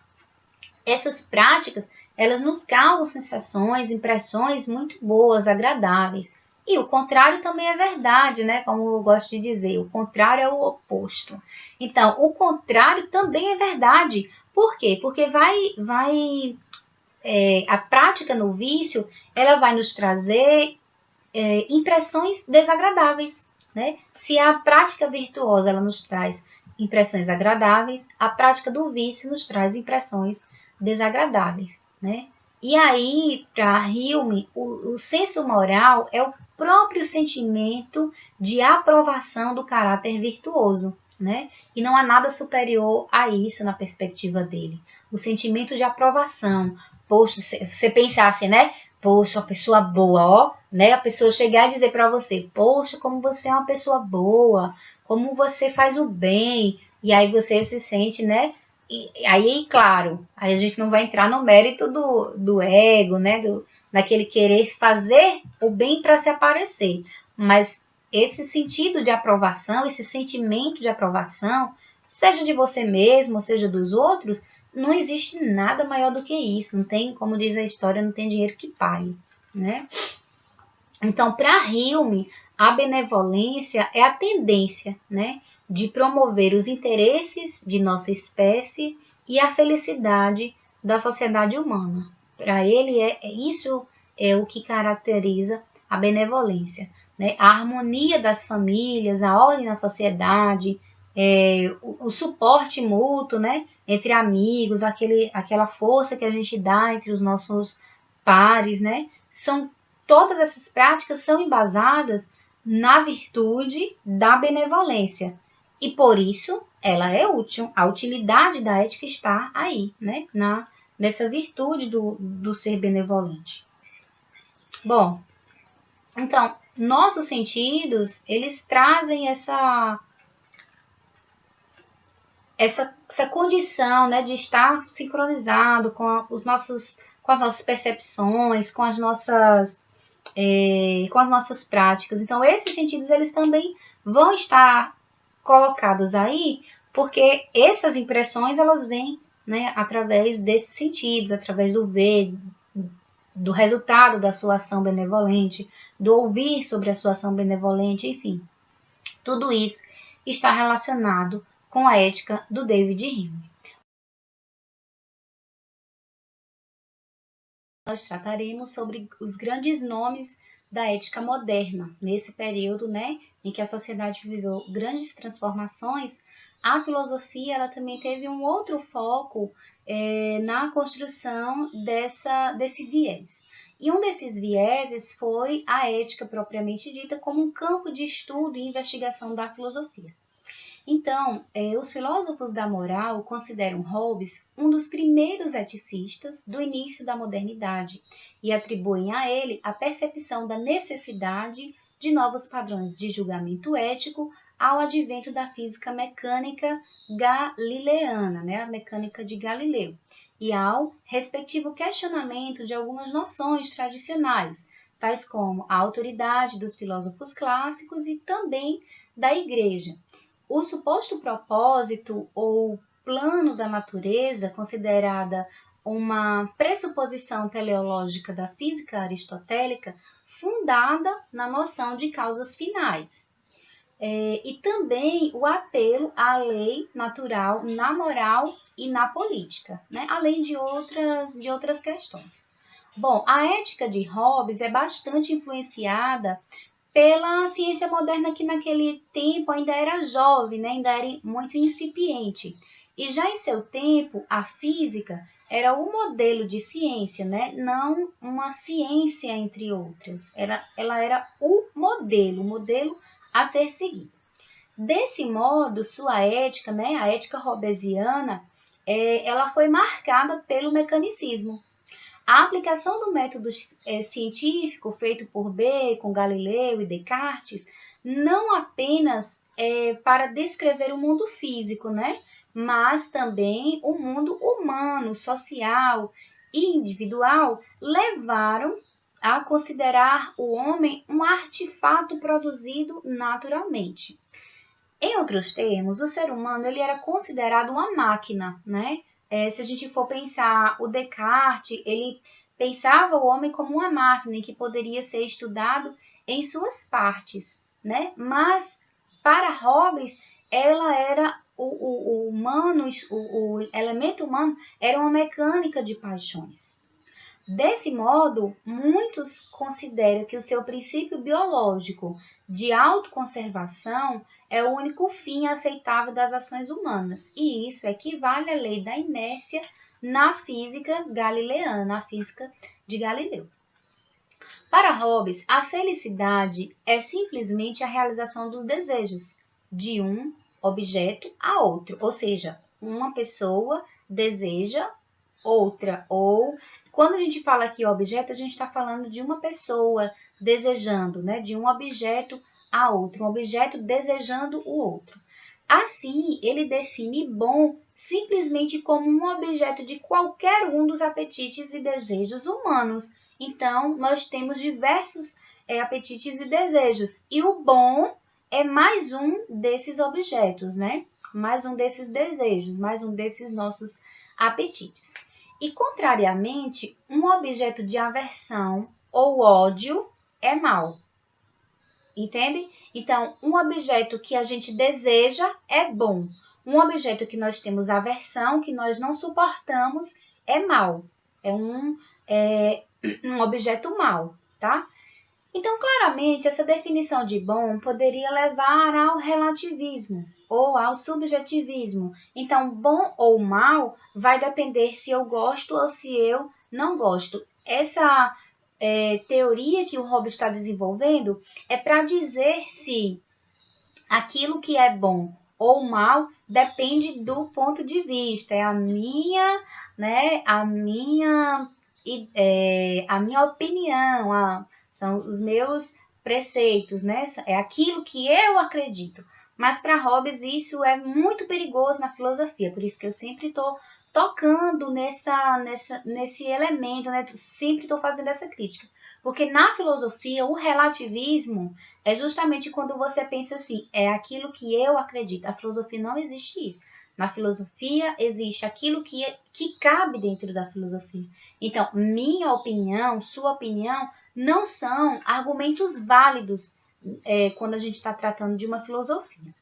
Essas práticas, elas nos causam sensações, impressões muito boas, agradáveis. E o contrário também é verdade, né? Como eu gosto de dizer, o contrário é o oposto. Então, o contrário também é verdade. Por quê? Porque a prática no vício, ela vai nos trazer impressões desagradáveis, né? Se a prática virtuosa ela nos traz impressões agradáveis, a prática do vício nos traz impressões desagradáveis, né? E aí, para Hume, o senso moral é o próprio sentimento de aprovação do caráter virtuoso, né? E não há nada superior a isso na perspectiva dele. O sentimento de aprovação. Poxa, você pensasse, né? Poxa, uma pessoa boa, ó, né? A pessoa chegar e dizer para você, poxa, como você é uma pessoa boa, como você faz o bem, e aí você se sente, né? E aí, claro, aí a gente não vai entrar no mérito do ego, né? Daquele querer fazer o bem para se aparecer, mas esse sentido de aprovação, esse sentimento de aprovação, seja de você mesmo, seja dos outros, não existe nada maior do que isso. Não tem, como diz a história, não tem dinheiro que pague, né? Então, para Hume, a benevolência é a tendência, né, de promover os interesses de nossa espécie e a felicidade da sociedade humana. Para ele, isso é o que caracteriza a benevolência, né? A harmonia das famílias, a ordem na sociedade, o suporte mútuo, né, entre amigos, aquela força que a gente dá entre os nossos pares, né? Todas essas práticas são embasadas na virtude da benevolência. E por isso ela é útil. A utilidade da ética está aí, né? Nessa virtude do ser benevolente. Bom, então, nossos sentidos, eles trazem essa condição, né, de estar sincronizado com as nossas percepções, com as nossas práticas. Então, esses sentidos, eles também vão estar colocados aí, porque essas impressões, elas vêm, né, através desses sentidos, através do ver, do resultado da sua ação benevolente, do ouvir sobre a sua ação benevolente, enfim. Tudo isso está relacionado com a ética do David Hume. Nós trataremos sobre os grandes nomes da ética moderna. Nesse período, né, em que a sociedade viveu grandes transformações, a filosofia ela também teve um outro foco na construção desse viés. E um desses vieses foi a ética propriamente dita como um campo de estudo e investigação da filosofia. Então, os filósofos da moral consideram Hobbes um dos primeiros eticistas do início da modernidade e atribuem a ele a percepção da necessidade de novos padrões de julgamento ético ao advento da física mecânica galileana, né, a mecânica de Galileu, e ao respectivo questionamento de algumas noções tradicionais, tais como a autoridade dos filósofos clássicos e também da Igreja. O suposto propósito ou plano da natureza, considerada uma pressuposição teleológica da física aristotélica, fundada na noção de causas finais. E também o apelo à lei natural na moral e na política, né? Além de outras questões. Bom, a ética de Hobbes é bastante influenciada pela ciência moderna que naquele tempo ainda era jovem, né? Ainda era muito incipiente. E já em seu tempo, a física era o modelo de ciência, né? Não uma ciência entre outras. Ela era o modelo a ser seguido. Desse modo, sua ética, né? A ética hobbesiana, ela foi marcada pelo mecanicismo. A aplicação do método científico feito por Bacon, Galileu e Descartes não apenas para descrever o mundo físico, né? Mas também o mundo humano, social e individual levaram a considerar o homem um artefato produzido naturalmente. Em outros termos, o ser humano ele era considerado uma máquina, né? Se a gente for pensar, o Descartes, ele pensava o homem como uma máquina que poderia ser estudado em suas partes, né? Mas, para Hobbes, ela era o humano, o elemento humano era uma mecânica de paixões. Desse modo, muitos consideram que o seu princípio biológico de autoconservação é o único fim aceitável das ações humanas, e isso equivale à lei da inércia na física galileana, na física de Galileu. Para Hobbes, a felicidade é simplesmente a realização dos desejos de um objeto a outro, ou seja, uma pessoa deseja outra, ou quando a gente fala aqui objeto, a gente está falando de uma pessoa desejando, né, de um objeto a outro, um objeto desejando o outro. Assim, ele define bom simplesmente como um objeto de qualquer um dos apetites e desejos humanos. Então, nós temos diversos apetites e desejos, e o bom é mais um desses objetos, né? Mais um desses desejos, mais um desses nossos apetites. E, contrariamente, um objeto de aversão ou ódio é mau. Entende? Então, um objeto que a gente deseja é bom. Um objeto que nós temos aversão, que nós não suportamos, é mau. É um objeto mau, tá? Então, claramente, essa definição de bom poderia levar ao relativismo ou ao subjetivismo. Então, bom ou mal vai depender se eu gosto ou se eu não gosto. Essa teoria que o Hobbes está desenvolvendo é para dizer se aquilo que é bom ou mal depende do ponto de vista. É a minha, né, a minha opinião, são os meus preceitos, né? É aquilo que eu acredito. Mas para Hobbes isso é muito perigoso na filosofia, por isso que eu sempre estou tocando nesse elemento, né? Sempre estou fazendo essa crítica. Porque na filosofia, o relativismo é justamente quando você pensa assim, é aquilo que eu acredito. A filosofia não existe isso. Na filosofia existe aquilo que cabe dentro da filosofia. Então, minha opinião, sua opinião, não são argumentos válidos quando a gente está tratando de uma filosofia,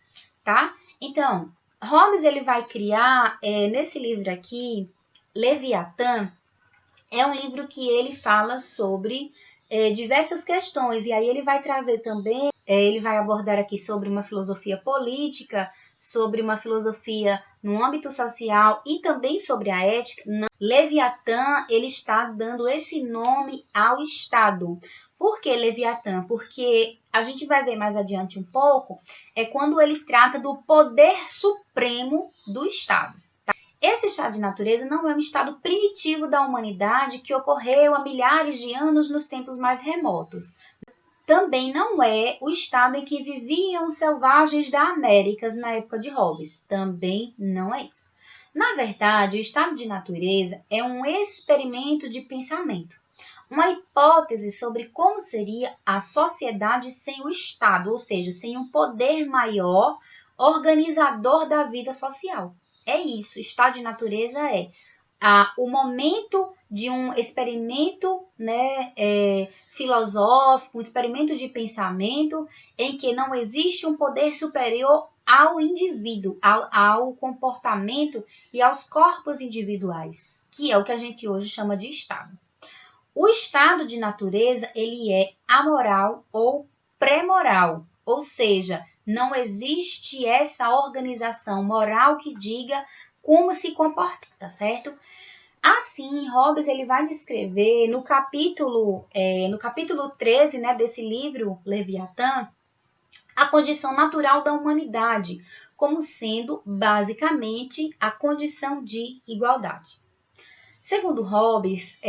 tá? Então, Hobbes ele vai criar, nesse livro aqui, Leviatã, é um livro que ele fala sobre diversas questões, e aí ele vai trazer também, ele vai abordar aqui sobre uma filosofia política, sobre uma filosofia no âmbito social e também sobre a ética. Leviatã, ele está dando esse nome ao Estado. Por que Leviatã? Porque a gente vai ver mais adiante um pouco, é quando ele trata do poder supremo do Estado. Esse estado de natureza não é um estado primitivo da humanidade que ocorreu há milhares de anos nos tempos mais remotos. Também não é o estado em que viviam os selvagens da América na época de Hobbes. Também não é isso. Na verdade, o estado de natureza é um experimento de pensamento, uma hipótese sobre como seria a sociedade sem o Estado, ou seja, sem um poder maior organizador da vida social. É isso, estado de natureza é o momento de um experimento, né, filosófico, um experimento de pensamento em que não existe um poder superior ao indivíduo, ao comportamento e aos corpos individuais, que é o que a gente hoje chama de estado. O estado de natureza ele é amoral ou pré-moral, ou seja, não existe essa organização moral que diga como se comportar, tá certo? Assim, Hobbes ele vai descrever no capítulo 13, né, desse livro, Leviatã, a condição natural da humanidade, como sendo basicamente a condição de igualdade. Segundo Hobbes,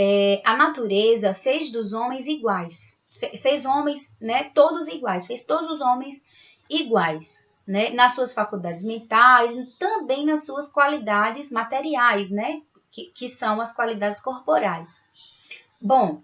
a natureza fez dos homens iguais, fez homens, né, todos iguais, fez todos os homens iguais, né, nas suas faculdades mentais e também nas suas qualidades materiais, né, que são as qualidades corporais. Bom,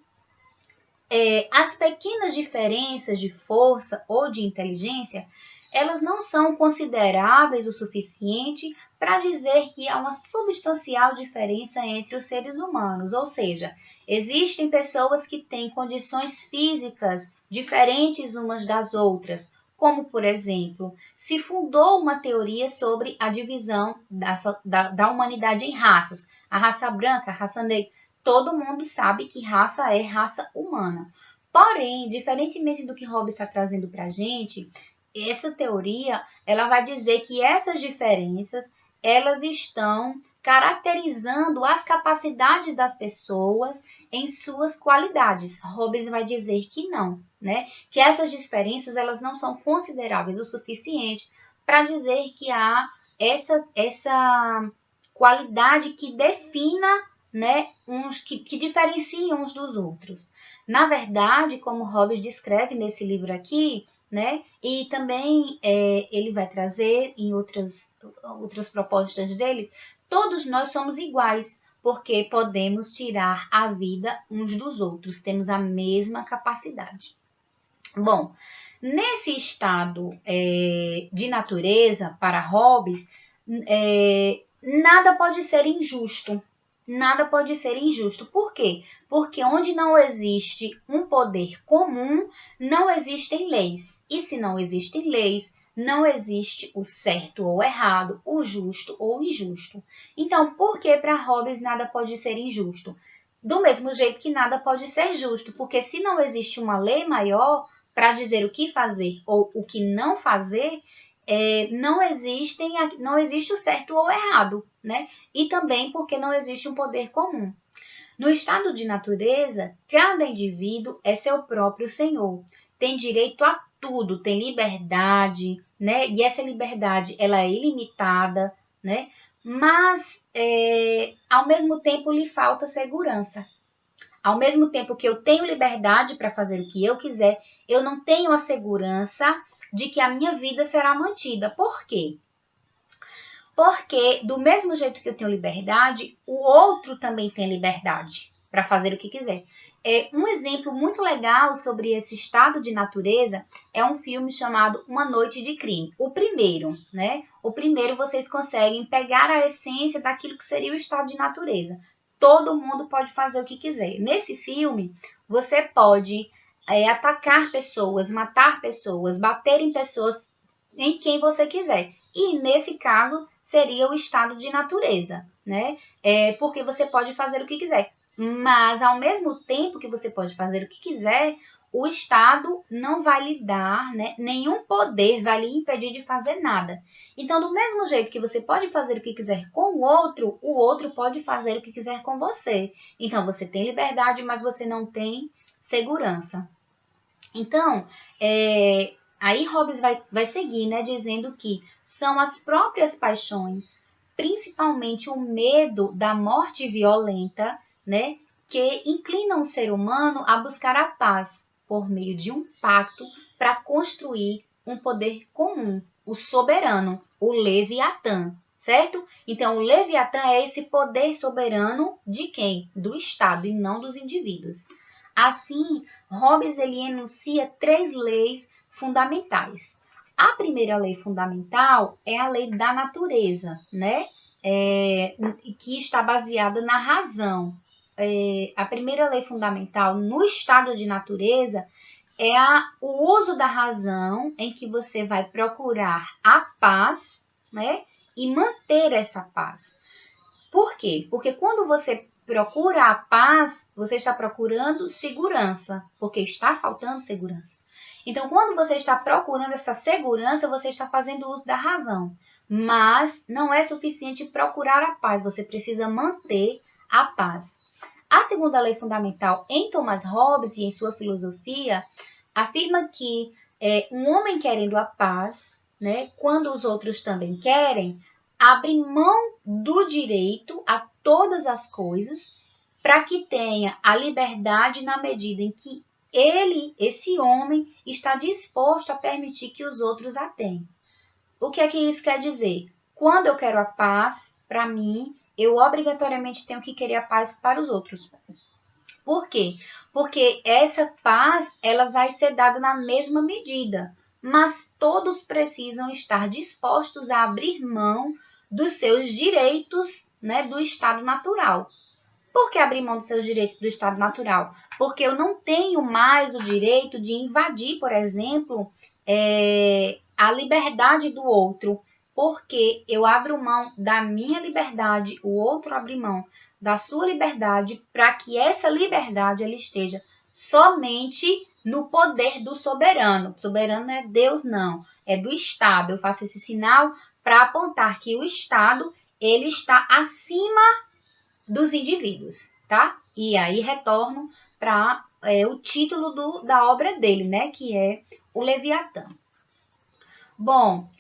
as pequenas diferenças de força ou de inteligência, elas não são consideráveis o suficiente para dizer que há uma substancial diferença entre os seres humanos, ou seja, existem pessoas que têm condições físicas diferentes umas das outras, como, por exemplo, se fundou uma teoria sobre a divisão da humanidade em raças, a raça branca, a raça negra. Todo mundo sabe que raça é raça humana. Porém, diferentemente do que Hobbes está trazendo para a gente, essa teoria ela vai dizer que essas diferenças elas estão caracterizando as capacidades das pessoas em suas qualidades. Hobbes vai dizer que não, né? Que essas diferenças elas não são consideráveis o suficiente para dizer que há essa qualidade que defina, né, que diferenciam uns dos outros. Na verdade, como Hobbes descreve nesse livro aqui, né, e também ele vai trazer em outras propostas dele, todos nós somos iguais, porque podemos tirar a vida uns dos outros, temos a mesma capacidade. Bom, nesse estado de natureza, para Hobbes, nada pode ser injusto. Nada pode ser injusto. Por quê? Porque onde não existe um poder comum, não existem leis. E se não existem leis, não existe o certo ou errado, o justo ou injusto. Então, por que para Hobbes nada pode ser injusto? Do mesmo jeito que nada pode ser justo, porque se não existe uma lei maior para dizer o que fazer ou o que não fazer, não existe o certo ou o errado, né? E também porque não existe um poder comum. No estado de natureza, cada indivíduo é seu próprio senhor, tem direito a tudo, tem liberdade, né? E essa liberdade ela é ilimitada, né? Mas ao mesmo tempo lhe falta segurança. Ao mesmo tempo que eu tenho liberdade para fazer o que eu quiser, eu não tenho a segurança de que a minha vida será mantida. Por quê? Porque do mesmo jeito que eu tenho liberdade, o outro também tem liberdade para fazer o que quiser. Um exemplo muito legal sobre esse estado de natureza é um filme chamado Uma Noite de Crime. O primeiro, né? O primeiro vocês conseguem pegar a essência daquilo que seria o estado de natureza. Todo mundo pode fazer o que quiser. Nesse filme, você pode atacar pessoas, matar pessoas, bater em pessoas, em quem você quiser. E nesse caso, seria o estado de natureza, né? Porque você pode fazer o que quiser. Mas, ao mesmo tempo que você pode fazer o que quiser, o Estado não vai lhe dar, né, nenhum poder, vai lhe impedir de fazer nada. Então, do mesmo jeito que você pode fazer o que quiser com o outro pode fazer o que quiser com você. Então, você tem liberdade, mas você não tem segurança. Então, aí Hobbes vai seguir, né, dizendo que são as próprias paixões, principalmente o medo da morte violenta, né, que inclinam o ser humano a buscar a paz por meio de um pacto para construir um poder comum, o soberano, o Leviatã, certo? Então, o Leviatã é esse poder soberano de quem? Do Estado e não dos indivíduos. Assim, Hobbes ele enuncia 3 leis fundamentais. A primeira lei fundamental é a lei da natureza, né? Que está baseada na razão. A primeira lei fundamental no estado de natureza é o uso da razão, em que você vai procurar a paz, né? E manter essa paz. Por quê? Porque quando você procura a paz, você está procurando segurança, porque está faltando segurança. Então, quando você está procurando essa segurança, você está fazendo uso da razão. Mas não é suficiente procurar a paz, você precisa manter a paz. A segunda lei fundamental em Thomas Hobbes e em sua filosofia afirma que um homem querendo a paz, né, quando os outros também querem, abre mão do direito a todas as coisas para que tenha a liberdade na medida em que ele, esse homem, está disposto a permitir que os outros a tenham. O que é que isso quer dizer? Quando eu quero a paz, para mim, eu obrigatoriamente tenho que querer a paz para os outros. Por quê? Porque essa paz, ela vai ser dada na mesma medida, mas todos precisam estar dispostos a abrir mão dos seus direitos, né, do estado natural. Por que abrir mão dos seus direitos do estado natural? Porque eu não tenho mais o direito de invadir, por exemplo, a liberdade do outro. Porque eu abro mão da minha liberdade, o outro abre mão da sua liberdade, para que essa liberdade ela esteja somente no poder do soberano. O soberano não é Deus, não. É do Estado. Eu faço esse sinal para apontar que o Estado ele está acima dos indivíduos, tá? E aí retorno para o título da obra dele, né? Que é o Leviatã. Bom,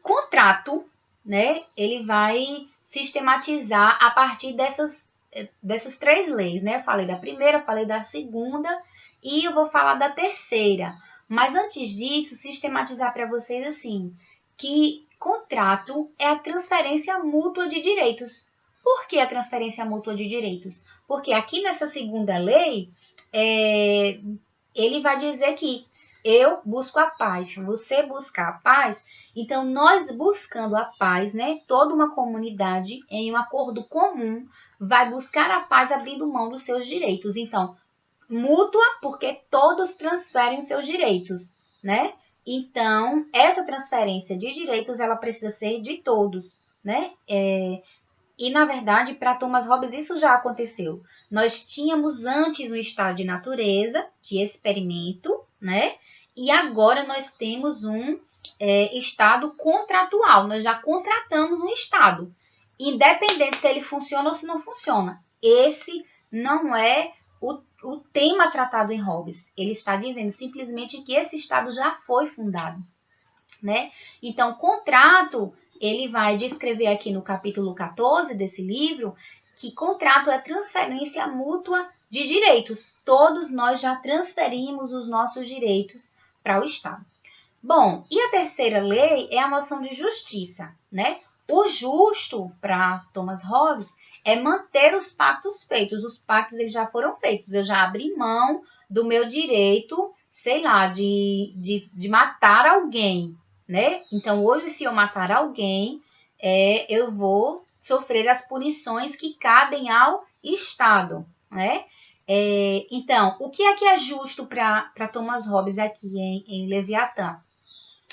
contrato, né? Ele vai sistematizar a partir dessas três leis, né? Eu falei da primeira, falei da segunda e eu vou falar da terceira. Mas antes disso, sistematizar para vocês assim, que contrato é a transferência mútua de direitos. Por que a transferência mútua de direitos? Porque aqui nessa segunda lei, ele vai dizer que eu busco a paz, você busca a paz, então nós buscando a paz, né? Toda uma comunidade em um acordo comum vai buscar a paz abrindo mão dos seus direitos. Então, mútua, porque todos transferem os seus direitos, né? Então, essa transferência de direitos, ela precisa ser de todos, né? E, na verdade, para Thomas Hobbes, isso já aconteceu. Nós tínhamos antes um estado de natureza, de experimento, né? E agora nós temos um estado contratual. Nós já contratamos um estado, independente se ele funciona ou se não funciona. Esse não é o tema tratado em Hobbes. Ele está dizendo simplesmente que esse estado já foi fundado, né? Então, contrato, ele vai descrever aqui no capítulo 14 desse livro que contrato é transferência mútua de direitos. Todos nós já transferimos os nossos direitos para o Estado. Bom, e a terceira lei é a noção de justiça, né? O justo, para Thomas Hobbes, é manter os pactos feitos. Os pactos eles já foram feitos. Eu já abri mão do meu direito, sei lá, de matar alguém, né? Então, hoje, se eu matar alguém, eu vou sofrer as punições que cabem ao Estado, né? Então, o que é justo para Thomas Hobbes aqui em Leviatã?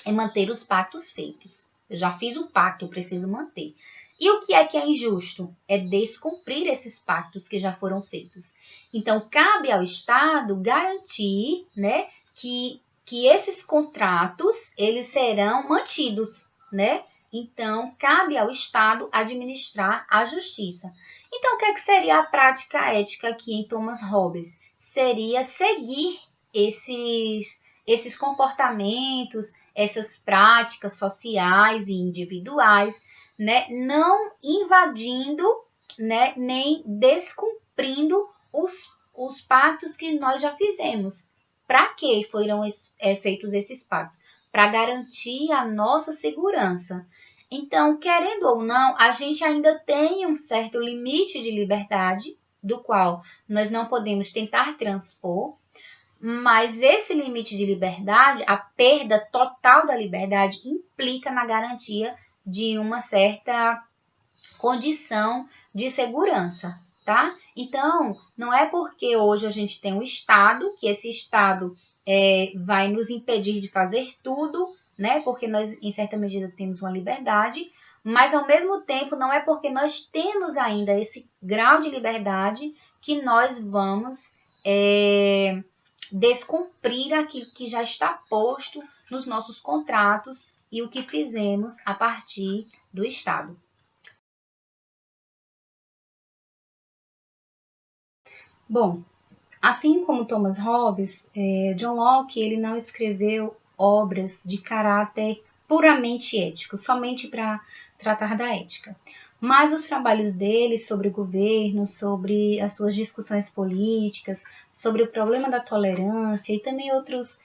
É manter os pactos feitos. Eu já fiz o pacto, eu preciso manter. E o que é injusto? É descumprir esses pactos que já foram feitos. Então, cabe ao Estado garantir, né, que esses contratos eles serão mantidos, né? Então, cabe ao Estado administrar a justiça. Então, o que seria a prática ética aqui em Thomas Hobbes? Seria seguir esses comportamentos, essas práticas sociais e individuais, né, não invadindo, né, nem descumprindo os pactos que nós já fizemos. Para que foram feitos esses pactos? Para garantir a nossa segurança. Então, querendo ou não, a gente ainda tem um certo limite de liberdade, do qual nós não podemos tentar transpor, mas esse limite de liberdade, a perda total da liberdade, implica na garantia de uma certa condição de segurança, tá? Então, não é porque hoje a gente tem um Estado, que esse Estado vai nos impedir de fazer tudo, né? Porque nós, em certa medida, temos uma liberdade, mas, ao mesmo tempo, não é porque nós temos ainda esse grau de liberdade que nós vamos descumprir aquilo que já está posto nos nossos contratos e o que fizemos a partir do Estado. Bom, assim como Thomas Hobbes, John Locke ele não escreveu obras de caráter puramente ético, somente para tratar da ética. Mas os trabalhos dele sobre o governo, sobre as suas discussões políticas, sobre o problema da tolerância e também outros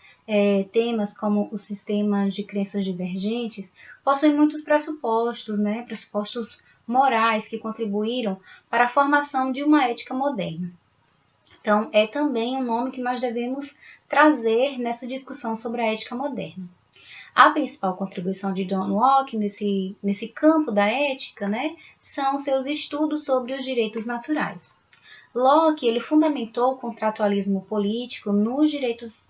temas como o sistema de crenças divergentes, possuem muitos pressupostos, né? Pressupostos morais que contribuíram para a formação de uma ética moderna. Então, é também um nome que nós devemos trazer nessa discussão sobre a ética moderna. A principal contribuição de John Locke nesse campo da ética, né, são seus estudos sobre os direitos naturais. Locke ele fundamentou o contratualismo político nos direitos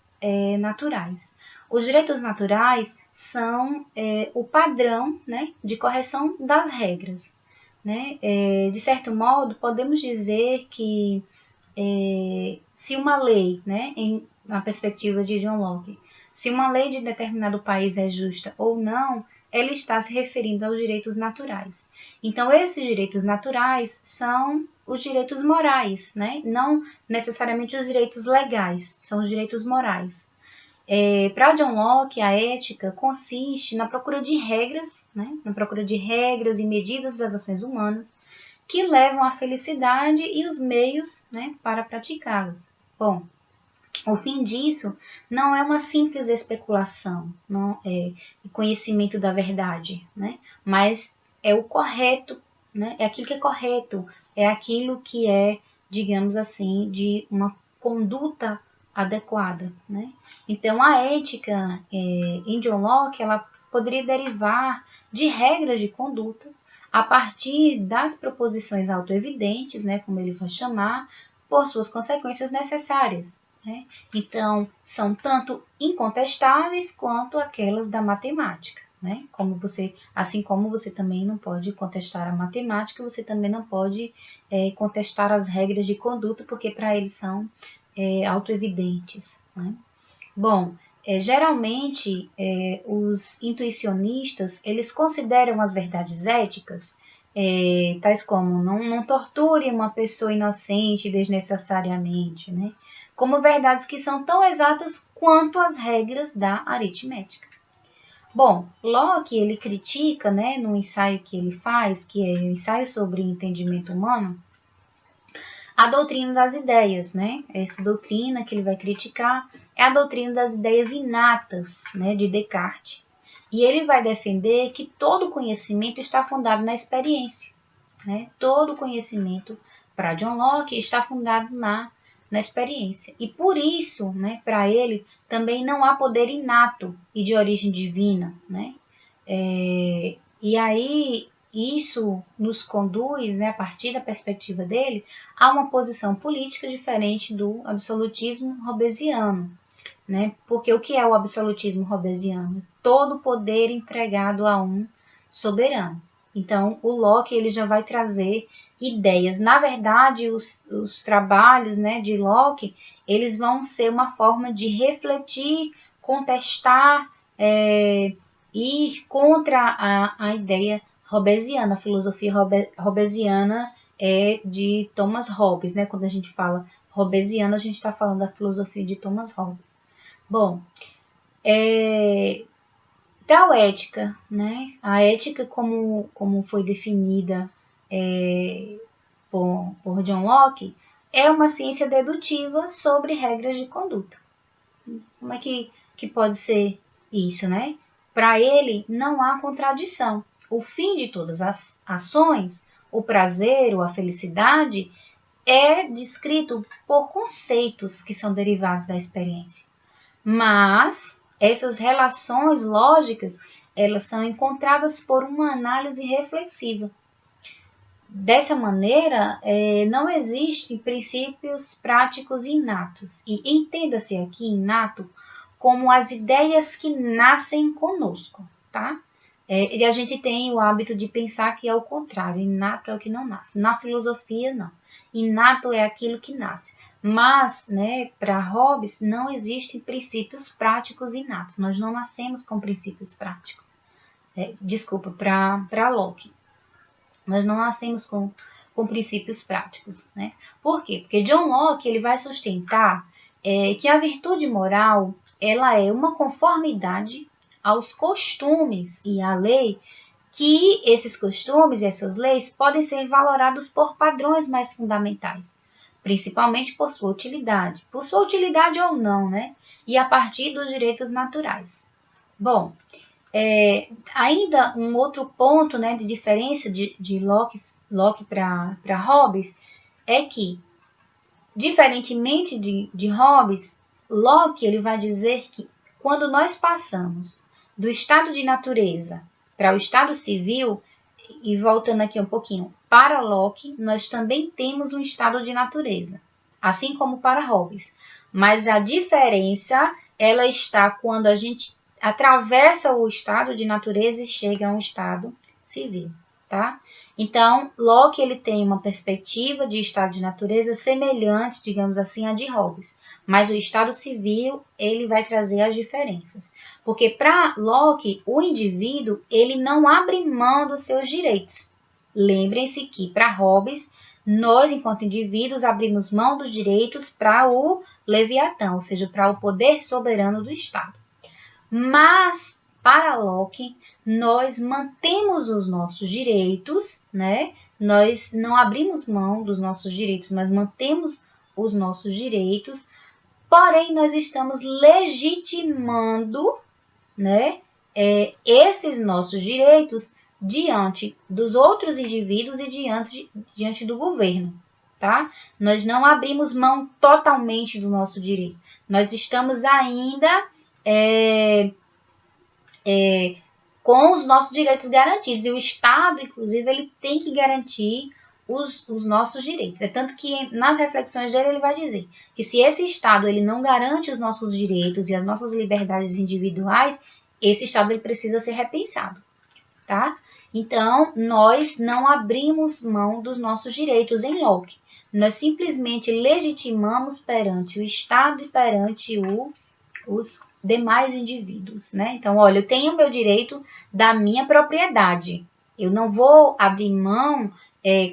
naturais. Os direitos naturais são o padrão, né, de correção das regras. Né? De certo modo, podemos dizer que se uma lei, né, na perspectiva de John Locke, se uma lei de determinado país é justa ou não, ela está se referindo aos direitos naturais. Então, esses direitos naturais são os direitos morais, né? Não necessariamente os direitos legais, são os direitos morais. Para John Locke, a ética consiste na procura de regras, né? Na procura de regras e medidas das ações humanas que levam à felicidade e os meios, né, para praticá-las. Bom, o fim disso não é uma simples especulação, não é conhecimento da verdade, né? Mas é o correto, né? É aquilo que é correto, é aquilo que é, digamos assim, de uma conduta adequada, né? Então, a ética em John Locke, ela poderia derivar de regras de conduta a partir das proposições autoevidentes, né, como ele vai chamar, por suas consequências necessárias. Né? Então, são tanto incontestáveis quanto aquelas da matemática. Né? Assim como você também não pode contestar a matemática, você também não pode contestar as regras de conduta, porque para eles são autoevidentes. Né? Bom, geralmente os intuicionistas eles consideram as verdades éticas tais como não torture uma pessoa inocente desnecessariamente, né? Como verdades que são tão exatas quanto as regras da aritmética. Bom, Locke ele critica, né, no ensaio que ele faz, que é o ensaio sobre entendimento humano, a doutrina das ideias, né? Essa doutrina que ele vai criticar é a doutrina das ideias inatas, né, de Descartes. E ele vai defender que todo conhecimento está fundado na experiência. Né? Todo conhecimento, para John Locke, está fundado na experiência. E por isso, né, para ele, também não há poder inato e de origem divina. Né? E aí, isso nos conduz, né, a partir da perspectiva dele, a uma posição política diferente do absolutismo hobbesiano. Né? Porque o que é o absolutismo hobbesiano? Todo poder entregado a um soberano. Então, o Locke ele já vai trazer ideias. Na verdade, os trabalhos, né, de Locke, eles vão ser uma forma de refletir, contestar, ir contra a ideia hobbesiana. A filosofia hobbesiana é de Thomas Hobbes. Né? Quando a gente fala hobbesiana, a gente está falando da filosofia de Thomas Hobbes. Bom, tal ética, né? A ética como foi definida por John Locke, é uma ciência dedutiva sobre regras de conduta. Como é que pode ser isso, né? Para ele, não há contradição. O fim de todas as ações, o prazer ou a felicidade, é descrito por conceitos que são derivados da experiência. Mas essas relações lógicas, elas são encontradas por uma análise reflexiva. Dessa maneira, não existem princípios práticos inatos. E entenda-se aqui inato como as ideias que nascem conosco, tá? E a gente tem o hábito de pensar que é o contrário, inato é o que não nasce. Na filosofia, não. Inato é aquilo que nasce. Mas, né, para Hobbes, não existem princípios práticos inatos. Nós não nascemos com princípios práticos. Desculpa, para Locke. Nós não nascemos com princípios práticos. Né? Por quê? Porque John Locke ele vai sustentar que a virtude moral ela é uma conformidade aos costumes e à lei, que esses costumes e essas leis podem ser valorados por padrões mais fundamentais, principalmente por sua utilidade ou não, né? E a partir dos direitos naturais. Bom, ainda um outro ponto, né, de diferença de Locke para Hobbes é que, diferentemente de Hobbes, Locke ele vai dizer que quando nós passamos do estado de natureza para o estado civil, e voltando aqui um pouquinho, para Locke, nós também temos um estado de natureza, assim como para Hobbes. Mas a diferença, ela está quando a gente atravessa o estado de natureza e chega a um estado civil, tá? Então, Locke ele tem uma perspectiva de estado de natureza semelhante, digamos assim, à de Hobbes. Mas o estado civil, ele vai trazer as diferenças. Porque para Locke, o indivíduo, ele não abre mão dos seus direitos. Lembrem-se que para Hobbes, nós, enquanto indivíduos, abrimos mão dos direitos para o Leviatã, ou seja, para o poder soberano do Estado. Mas, para Locke, nós mantemos os nossos direitos, né? Nós não abrimos mão dos nossos direitos, nós mantemos os nossos direitos, porém nós estamos legitimando, né, esses nossos direitos diante dos outros indivíduos e diante do governo, tá? Nós não abrimos mão totalmente do nosso direito. Nós estamos ainda com os nossos direitos garantidos. E o Estado, inclusive, ele tem que garantir os nossos direitos. É tanto que nas reflexões dele ele vai dizer que se esse Estado ele não garante os nossos direitos e as nossas liberdades individuais, esse Estado ele precisa ser repensado, tá? Então, nós não abrimos mão dos nossos direitos em Locke. Nós simplesmente legitimamos perante o Estado e perante os demais indivíduos, né? Então, olha, eu tenho meu direito da minha propriedade. Eu não vou abrir mão,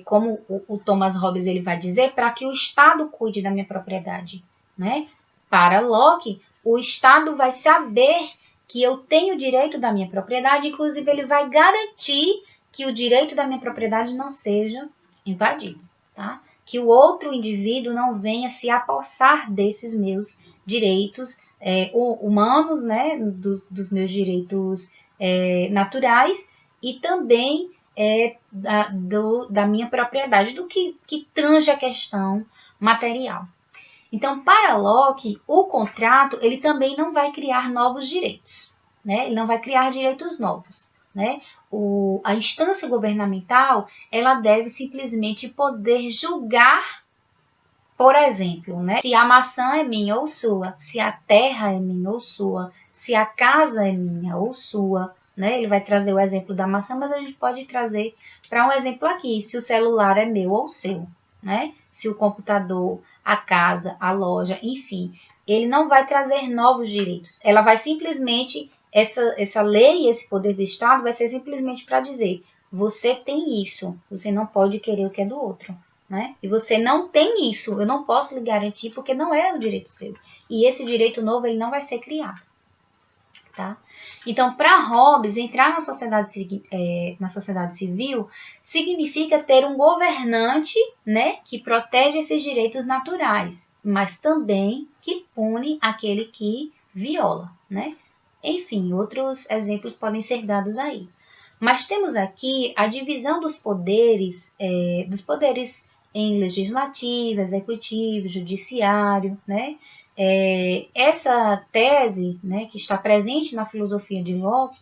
como o Thomas Hobbes ele vai dizer, para que o Estado cuide da minha propriedade, né? Para Locke, o Estado vai saber que eu tenho o direito da minha propriedade, inclusive ele vai garantir que o direito da minha propriedade não seja invadido, tá? Que o outro indivíduo não venha se apossar desses meus direitos humanos, né, dos meus direitos naturais e também da minha propriedade, do que tange a questão material. Então, para Locke, o contrato ele também não vai criar novos direitos, né? Ele não vai criar direitos novos, né? A instância governamental ela deve simplesmente poder julgar, por exemplo, né? Se a maçã é minha ou sua, se a terra é minha ou sua, se a casa é minha ou sua, né? Ele vai trazer o exemplo da maçã, mas a gente pode trazer para um exemplo aqui, se o celular é meu ou seu, né? Se o computador, a casa, a loja, enfim, ele não vai trazer novos direitos. Ela vai simplesmente, essa lei, esse poder do Estado vai ser simplesmente para dizer, você tem isso, você não pode querer o que é do outro, né? E você não tem isso, eu não posso lhe garantir porque não é o direito seu. E esse direito novo ele não vai ser criado. Tá? Então, para Hobbes, entrar na sociedade civil significa ter um governante, né, que protege esses direitos naturais, mas também que pune aquele que viola, né? Enfim, outros exemplos podem ser dados aí. Mas temos aqui a divisão dos poderes em legislativo, executivo, judiciário, né? Essa tese, né, que está presente na filosofia de Locke,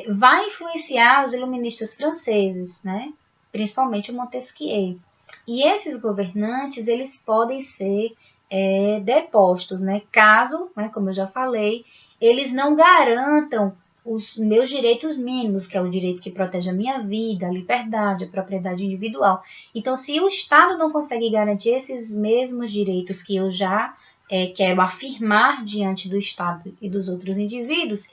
vai influenciar os iluministas franceses, né, principalmente o Montesquieu. E esses governantes eles podem ser depostos, né, caso, né, como eu já falei, eles não garantam os meus direitos mínimos, que é o direito que protege a minha vida, a liberdade, a propriedade individual. Então, se o Estado não consegue garantir esses mesmos direitos que eu já quero afirmar diante do Estado e dos outros indivíduos,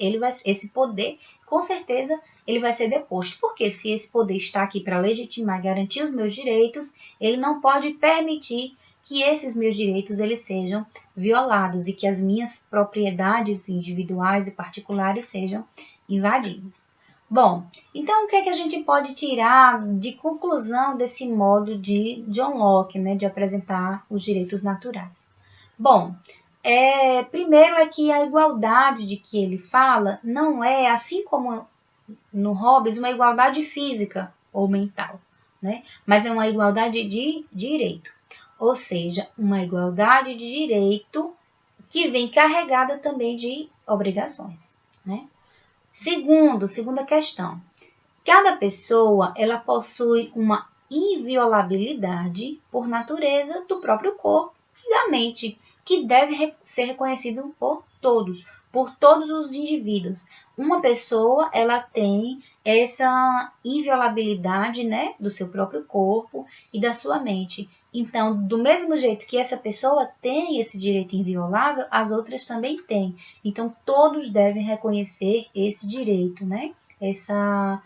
esse poder, com certeza, ele vai ser deposto. Porque se esse poder está aqui para legitimar e garantir os meus direitos, ele não pode permitir que esses meus direitos eles sejam violados e que as minhas propriedades individuais e particulares sejam invadidas. Bom, então o que é que a gente pode tirar de conclusão desse modo de John Locke, né, de apresentar os direitos naturais? Bom, primeiro é que a igualdade de que ele fala não é, assim como no Hobbes, uma igualdade física ou mental, né? Mas é uma igualdade de direito. Ou seja, uma igualdade de direito que vem carregada também de obrigações, né? Segunda questão. Cada pessoa, ela possui uma inviolabilidade por natureza do próprio corpo e da mente, que deve ser reconhecido por todos os indivíduos. Uma pessoa, ela tem essa inviolabilidade, né, do seu próprio corpo e da sua mente. Então, do mesmo jeito que essa pessoa tem esse direito inviolável, as outras também têm. Então, todos devem reconhecer esse direito, né? Essa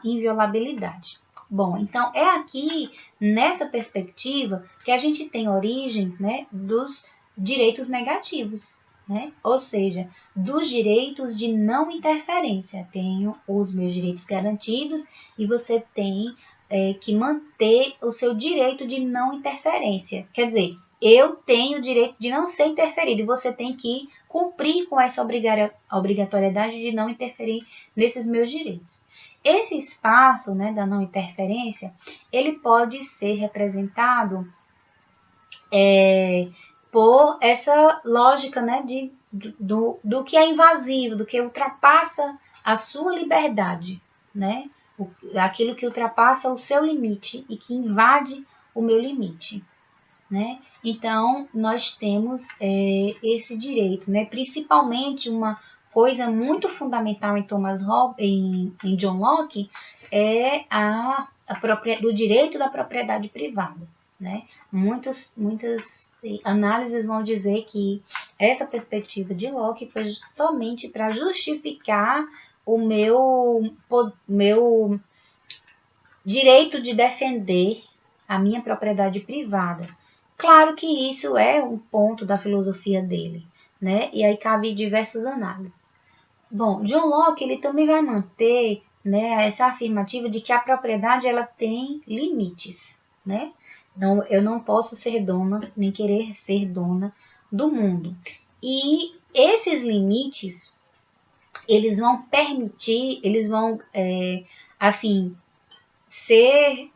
inviolabilidade. Bom, então é aqui, nessa perspectiva, que a gente tem origem, né, dos direitos negativos, né? Ou seja, dos direitos de não interferência. Tenho os meus direitos garantidos e você tem que manter o seu direito de não interferência. Quer dizer, eu tenho o direito de não ser interferido e você tem que cumprir com essa obrigatoriedade de não interferir nesses meus direitos. Esse espaço, né, da não interferência, ele pode ser representado por essa lógica, né, do que é invasivo, do que ultrapassa a sua liberdade, né? Aquilo que ultrapassa o seu limite e que invade o meu limite, né? Então, nós temos esse direito, né? Principalmente uma coisa muito fundamental em John Locke é o direito da propriedade privada, né? Muitas análises vão dizer que essa perspectiva de Locke foi somente para justificar o meu direito de defender a minha propriedade privada. Claro que isso é um ponto da filosofia dele, né? E aí cabe diversas análises. Bom, John Locke ele também vai manter, né, essa afirmativa de que a propriedade ela tem limites, né? Então, eu não posso ser dona, nem querer ser dona do mundo. E esses limites, eles vão permitir, eles vão, assim, ser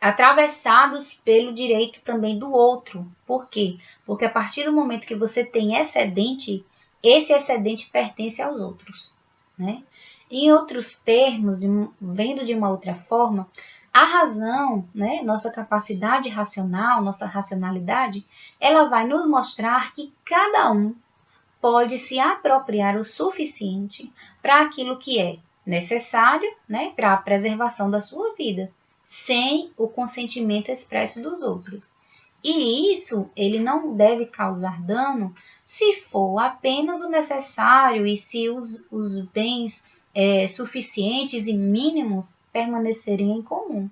atravessados pelo direito também do outro. Por quê? Porque a partir do momento que você tem excedente, esse excedente pertence aos outros, né? Em outros termos, vendo de uma outra forma, a razão, né, nossa capacidade racional, nossa racionalidade, ela vai nos mostrar que cada um pode se apropriar o suficiente para aquilo que é necessário, né, para a preservação da sua vida, sem o consentimento expresso dos outros. E isso ele não deve causar dano se for apenas o necessário e se os bens suficientes e mínimos permanecerem em comum.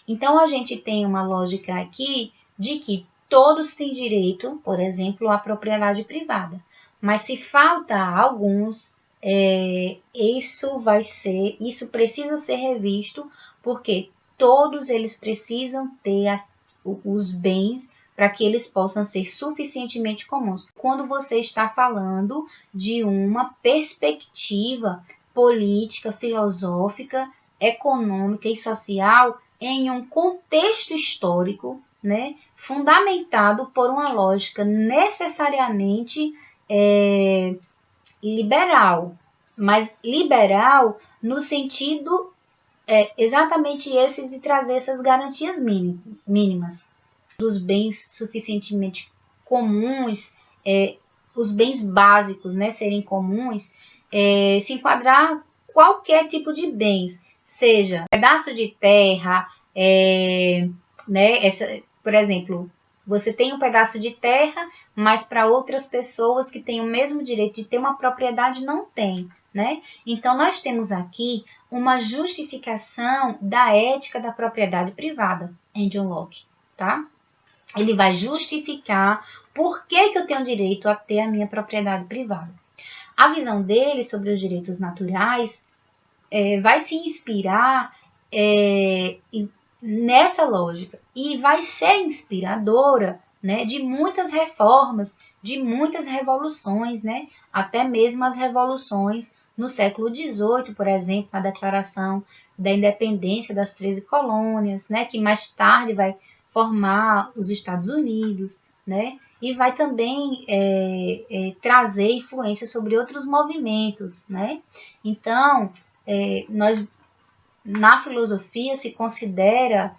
Então, a gente tem uma lógica aqui de que todos têm direito, por exemplo, à propriedade privada. Mas se falta alguns, isso precisa ser revisto, porque todos eles precisam ter os bens para que eles possam ser suficientemente comuns. Quando você está falando de uma perspectiva política, filosófica, econômica e social em um contexto histórico, né, fundamentado por uma lógica necessariamente liberal, mas liberal no sentido exatamente esse de trazer essas garantias mínimas dos bens suficientemente comuns, os bens básicos, né, serem comuns, se enquadrar qualquer tipo de bens, seja pedaço de terra, né, por exemplo, você tem um pedaço de terra, mas para outras pessoas que têm o mesmo direito de ter uma propriedade não tem, né? Então nós temos aqui uma justificação da ética da propriedade privada em John Locke, tá? Ele vai justificar por que eu tenho direito a ter a minha propriedade privada. A visão dele sobre os direitos naturais vai se inspirar nessa lógica e vai ser inspiradora, né, de muitas reformas, de muitas revoluções, né, até mesmo as revoluções no século XVIII, por exemplo, na Declaração da Independência das 13 colônias, né, que mais tarde vai formar os Estados Unidos, né, e vai também trazer influência sobre outros movimentos, né. Então, nós na filosofia se considera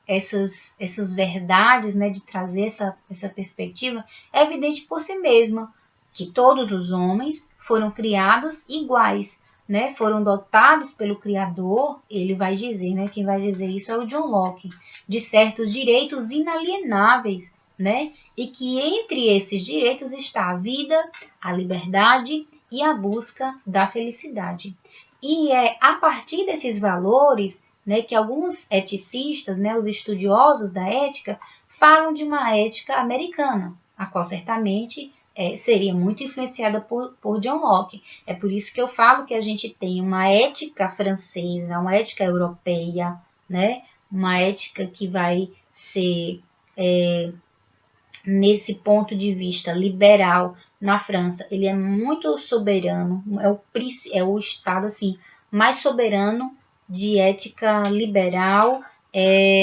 essas verdades, né, de trazer essa perspectiva, é evidente por si mesma, que todos os homens foram criados iguais, né, foram dotados pelo Criador, ele vai dizer, né, quem vai dizer isso é o John Locke, de certos direitos inalienáveis, né, e que entre esses direitos está a vida, a liberdade e a busca da felicidade. E é a partir desses valores, né, que alguns eticistas, né, os estudiosos da ética, falam de uma ética americana, a qual certamente seria muito influenciada por John Locke. É por isso que eu falo que a gente tem uma ética francesa, uma ética europeia, né, uma ética que vai ser, nesse ponto de vista liberal, na França, ele é muito soberano, é o Estado assim, mais soberano de ética liberal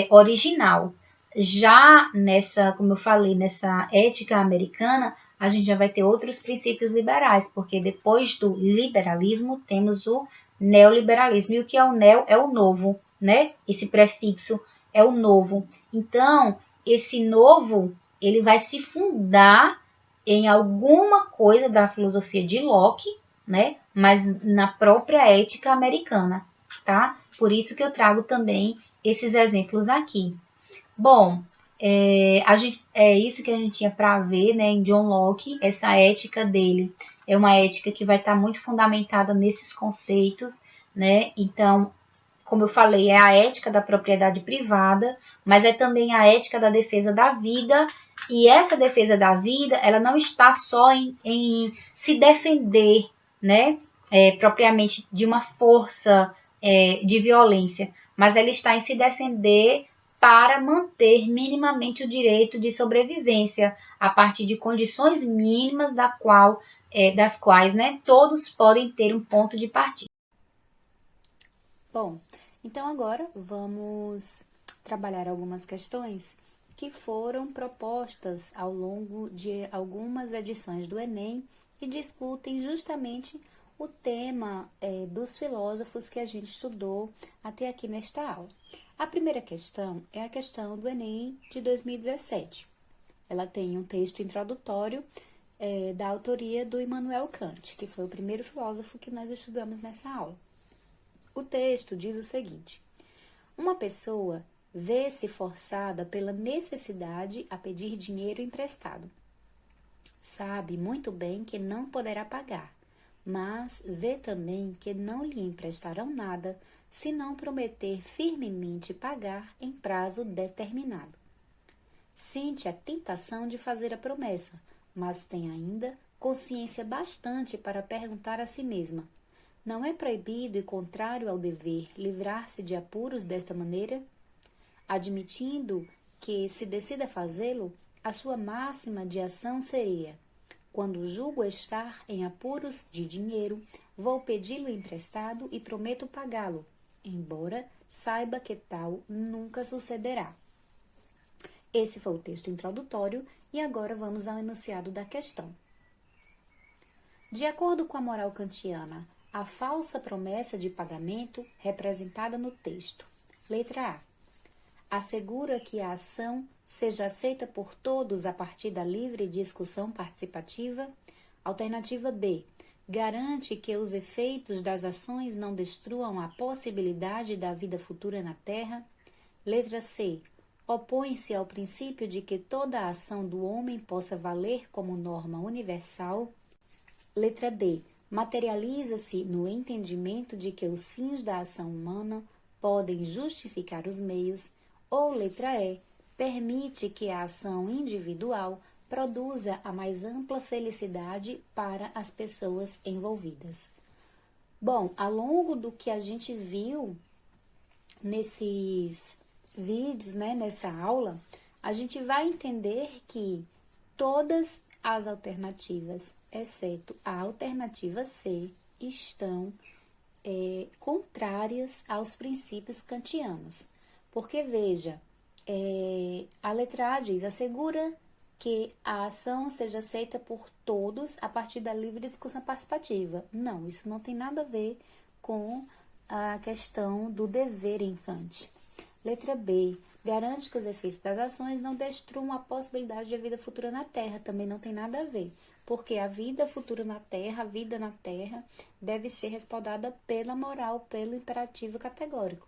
original. Já nessa, como eu falei, nessa ética americana, a gente já vai ter outros princípios liberais, porque depois do liberalismo temos o neoliberalismo. E o que é o neo? É o novo, né? Esse prefixo é o novo. Então, esse novo, ele vai se fundar em alguma coisa da filosofia de Locke, né? Mas na própria ética americana, tá? Por isso que eu trago também esses exemplos aqui. Bom, é isso que a gente tinha para ver, né, em John Locke, essa ética dele. É uma ética que vai estar muito fundamentada nesses conceitos, né? Então, como eu falei, é a ética da propriedade privada, mas é também a ética da defesa da vida. E essa defesa da vida, ela não está só em se defender, né, propriamente de uma força de violência, mas ela está em se defender para manter minimamente o direito de sobrevivência a partir de condições mínimas das quais, né, todos podem ter um ponto de partida. Bom, então agora vamos trabalhar algumas questões que foram propostas ao longo de algumas edições do Enem e discutem justamente o tema dos filósofos que a gente estudou até aqui nesta aula. A primeira questão é a questão do Enem de 2017. Ela tem um texto introdutório da autoria do Immanuel Kant, que foi o primeiro filósofo que nós estudamos nessa aula. O texto diz o seguinte: uma pessoa vê-se forçada pela necessidade a pedir dinheiro emprestado. Sabe muito bem que não poderá pagar, mas vê também que não lhe emprestarão nada se não prometer firmemente pagar em prazo determinado. Sente a tentação de fazer a promessa, mas tem ainda consciência bastante para perguntar a si mesma: não é proibido e contrário ao dever livrar-se de apuros desta maneira? Admitindo que se decida fazê-lo, a sua máxima de ação seria: quando julgo estar em apuros de dinheiro, vou pedi-lo emprestado e prometo pagá-lo, embora saiba que tal nunca sucederá. Esse foi o texto introdutório e agora vamos ao enunciado da questão. De acordo com a moral kantiana, a falsa promessa de pagamento representada no texto. Letra A. Assegura que a ação seja aceita por todos a partir da livre discussão participativa. Alternativa B. garante que os efeitos das ações não destruam a possibilidade da vida futura na Terra. Letra C. Opõe-se ao princípio de que toda a ação do homem possa valer como norma universal. Letra D. Materializa-se no entendimento de que os fins da ação humana podem justificar os meios. Ou letra E. Permite que a ação individual produza a mais ampla felicidade para as pessoas envolvidas. Bom, ao longo do que a gente viu nesses vídeos, nessa aula, a gente vai entender que todas as alternativas, exceto a alternativa C, estão contrárias aos princípios kantianos. Porque, veja, a letra A diz, assegura que a ação seja aceita por todos a partir da livre discussão participativa. Não, isso não tem nada a ver com a questão do dever em Kant. Letra B, garante que os efeitos das ações não destruam a possibilidade de vida futura na Terra. Também não tem nada a ver, porque a vida futura na Terra, a vida na Terra, deve ser respaldada pela moral, pelo imperativo categórico.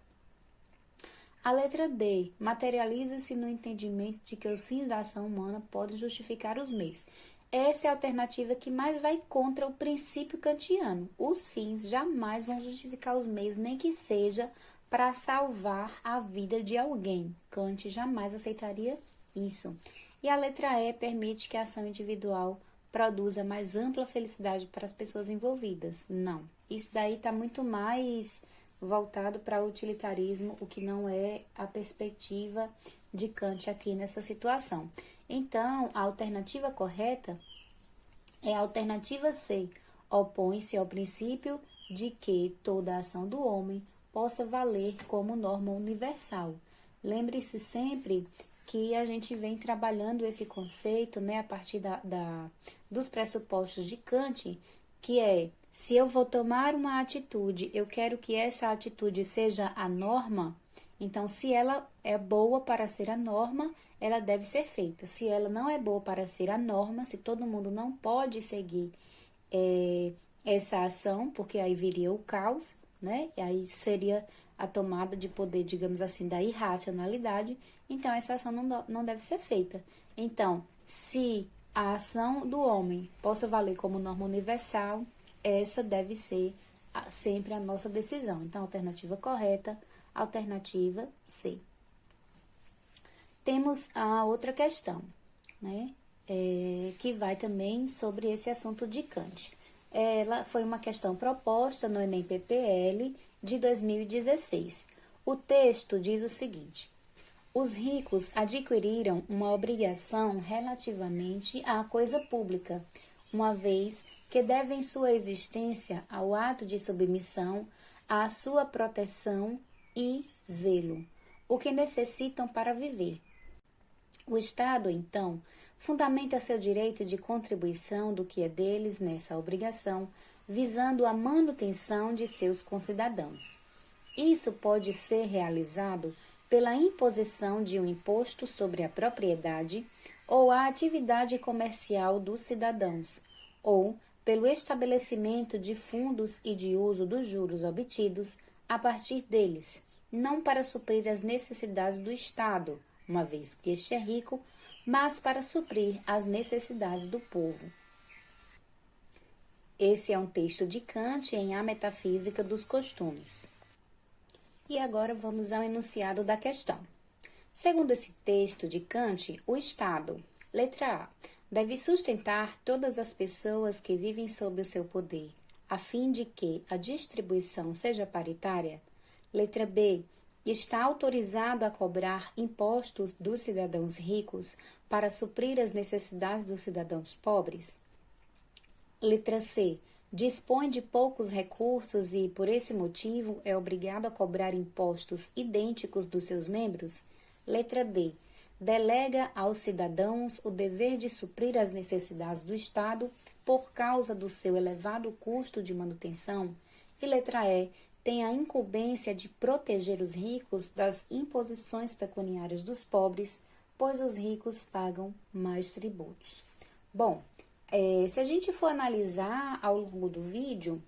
A letra D, materializa-se no entendimento de que os fins da ação humana podem justificar os meios. Essa é a alternativa que mais vai contra o princípio kantiano. Os fins jamais vão justificar os meios, nem que seja para salvar a vida de alguém. Kant jamais aceitaria isso. E a letra E permite que a ação individual produza mais ampla felicidade para as pessoas envolvidas. Não, isso daí está muito mais voltado para o utilitarismo, o que não é a perspectiva de Kant aqui nessa situação. Então, a alternativa correta é a alternativa C. Opõe-se ao princípio de que toda ação do homem possa valer como norma universal. Lembre-se sempre que a gente vem trabalhando esse conceito, a partir dos pressupostos de Kant, que é, se eu vou tomar uma atitude, eu quero que essa atitude seja a norma, então se ela é boa para ser a norma, ela deve ser feita. Se ela não é boa para ser a norma, se todo mundo não pode seguir essa ação, porque aí viria o caos, e aí seria a tomada de poder, digamos assim, da irracionalidade, então essa ação não deve ser feita. Então, se a ação do homem possa valer como norma universal, essa deve ser sempre a nossa decisão. Então, alternativa correta, alternativa C. Temos a outra questão, que vai também sobre esse assunto de Kant. Ela foi uma questão proposta no Enem PPL de 2016. O texto diz o seguinte: os ricos adquiriram uma obrigação relativamente à coisa pública, uma vez que devem sua existência ao ato de submissão, à sua proteção e zelo, o que necessitam para viver. O Estado, então, fundamenta seu direito de contribuição do que é deles nessa obrigação, visando a manutenção de seus concidadãos. Isso pode ser realizado pela imposição de um imposto sobre a propriedade ou a atividade comercial dos cidadãos, ou pelo estabelecimento de fundos e de uso dos juros obtidos a partir deles, não para suprir as necessidades do Estado, uma vez que este é rico, mas para suprir as necessidades do povo. Esse é um texto de Kant em A Metafísica dos Costumes. E agora vamos ao enunciado da questão. Segundo esse texto de Kant, o Estado, letra A, deve sustentar todas as pessoas que vivem sob o seu poder, a fim de que a distribuição seja paritária. Letra B, está autorizado a cobrar impostos dos cidadãos ricos para suprir as necessidades dos cidadãos pobres. Letra C, dispõe de poucos recursos e, por esse motivo, é obrigado a cobrar impostos idênticos dos seus membros. Letra D, delega aos cidadãos o dever de suprir as necessidades do Estado por causa do seu elevado custo de manutenção. E letra E, tem a incumbência de proteger os ricos das imposições pecuniárias dos pobres, pois os ricos pagam mais tributos. Bom, Se a gente for analisar ao longo do vídeo,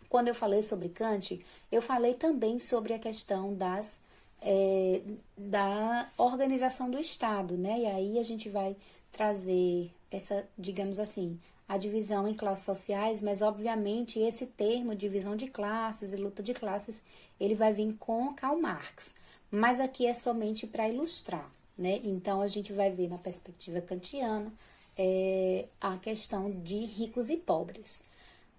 quando eu falei sobre Kant, eu falei também sobre a questão da organização do Estado, né? E aí a gente vai trazer essa, digamos assim, a divisão em classes sociais, mas obviamente esse termo, divisão de classes e luta de classes, ele vai vir com Karl Marx. Mas aqui é somente para ilustrar, né? Então a gente vai ver na perspectiva kantiana a questão de ricos e pobres.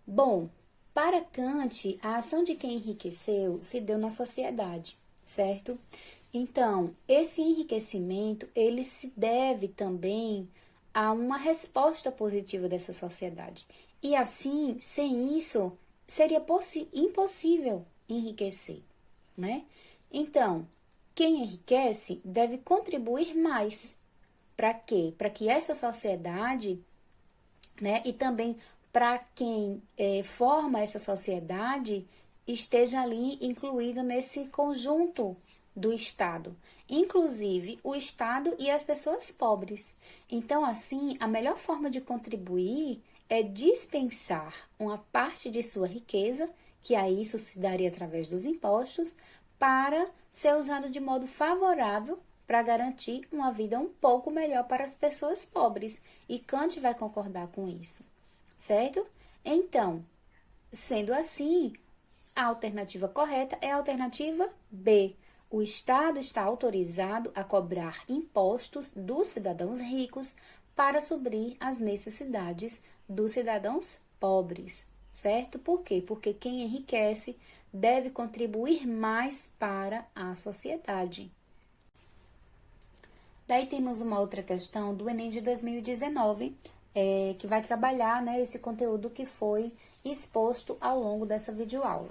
Bom, para Kant, a ação de quem enriqueceu se deu na sociedade, certo? Então, esse enriquecimento, ele se deve também a uma resposta positiva dessa sociedade. E assim, sem isso, seria impossível enriquecer, né? Então, quem enriquece deve contribuir mais. Para quê? Para que essa sociedade, né, e também para quem forma essa sociedade esteja ali incluído nesse conjunto do Estado, inclusive o Estado e as pessoas pobres. Então, assim, a melhor forma de contribuir é dispensar uma parte de sua riqueza, que aí isso se daria através dos impostos, para ser usado de modo favorável para garantir uma vida um pouco melhor para as pessoas pobres. E Kant vai concordar com isso, certo? Então, sendo assim, a alternativa correta é a alternativa B. O Estado está autorizado a cobrar impostos dos cidadãos ricos para suprir as necessidades dos cidadãos pobres, certo? Por quê? Porque quem enriquece deve contribuir mais para a sociedade. Daí temos uma outra questão do Enem de 2019, que vai trabalhar, né, esse conteúdo que foi exposto ao longo dessa videoaula.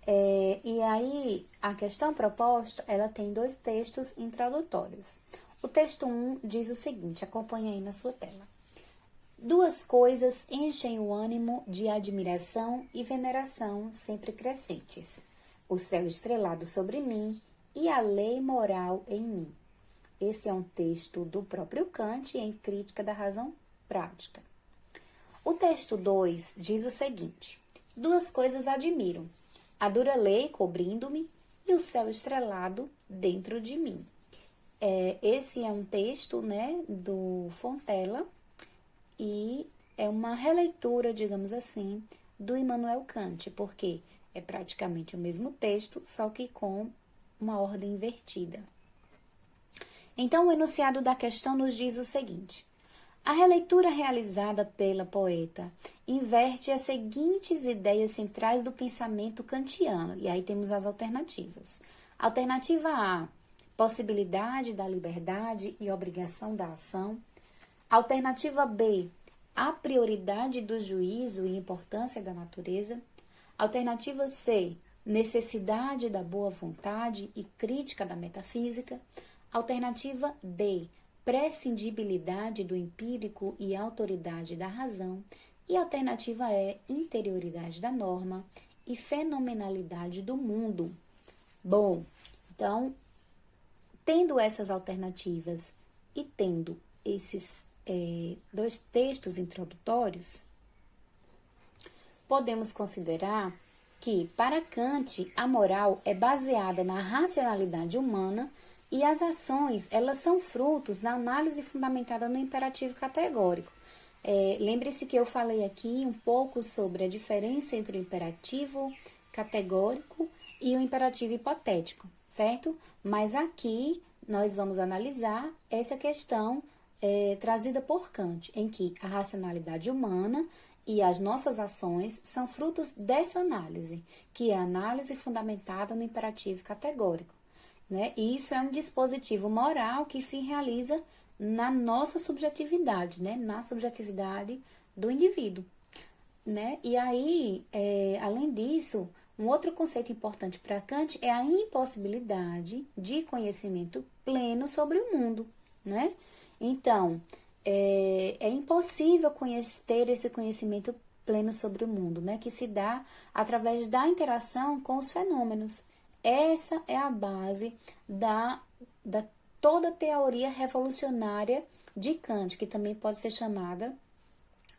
E aí, a questão proposta, ela tem 2 textos introdutórios. O texto 1 diz o seguinte, acompanha aí na sua tela. 2 coisas enchem o ânimo de admiração e veneração sempre crescentes. O céu estrelado sobre mim e a lei moral em mim. Esse é um texto do próprio Kant em Crítica da Razão Prática. O texto 2 diz o seguinte, 2 coisas admiro, a dura lei cobrindo-me e o céu estrelado dentro de mim. Esse é um texto, né, do Fontella e é uma releitura, digamos assim, do Immanuel Kant, porque é praticamente o mesmo texto, só que com uma ordem invertida. Então, o enunciado da questão nos diz o seguinte, a releitura realizada pela poeta inverte as seguintes ideias centrais do pensamento kantiano, e aí temos as alternativas. Alternativa A, possibilidade da liberdade e obrigação da ação. Alternativa B, a prioridade do juízo e importância da natureza. Alternativa C, necessidade da boa vontade e crítica da metafísica. Alternativa D, prescindibilidade do empírico e autoridade da razão. E alternativa E, interioridade da norma e fenomenalidade do mundo. Bom, então, tendo essas alternativas e tendo esses 2 textos introdutórios, podemos considerar que, para Kant, a moral é baseada na racionalidade humana e as ações, elas são frutos da análise fundamentada no imperativo categórico. Lembre-se que eu falei aqui um pouco sobre a diferença entre o imperativo categórico e o imperativo hipotético, certo? Mas aqui nós vamos analisar essa questão trazida por Kant, em que a racionalidade humana e as nossas ações são frutos dessa análise, que é a análise fundamentada no imperativo categórico. Né? E isso é um dispositivo moral que se realiza na nossa subjetividade, né? Na subjetividade do indivíduo. Né? E aí, além disso, um outro conceito importante para Kant é a impossibilidade de conhecimento pleno sobre o mundo. Né? Então, é impossível ter esse conhecimento pleno sobre o mundo, né? Que se dá através da interação com os fenômenos. Essa é a base da toda a teoria revolucionária de Kant, que também pode ser chamada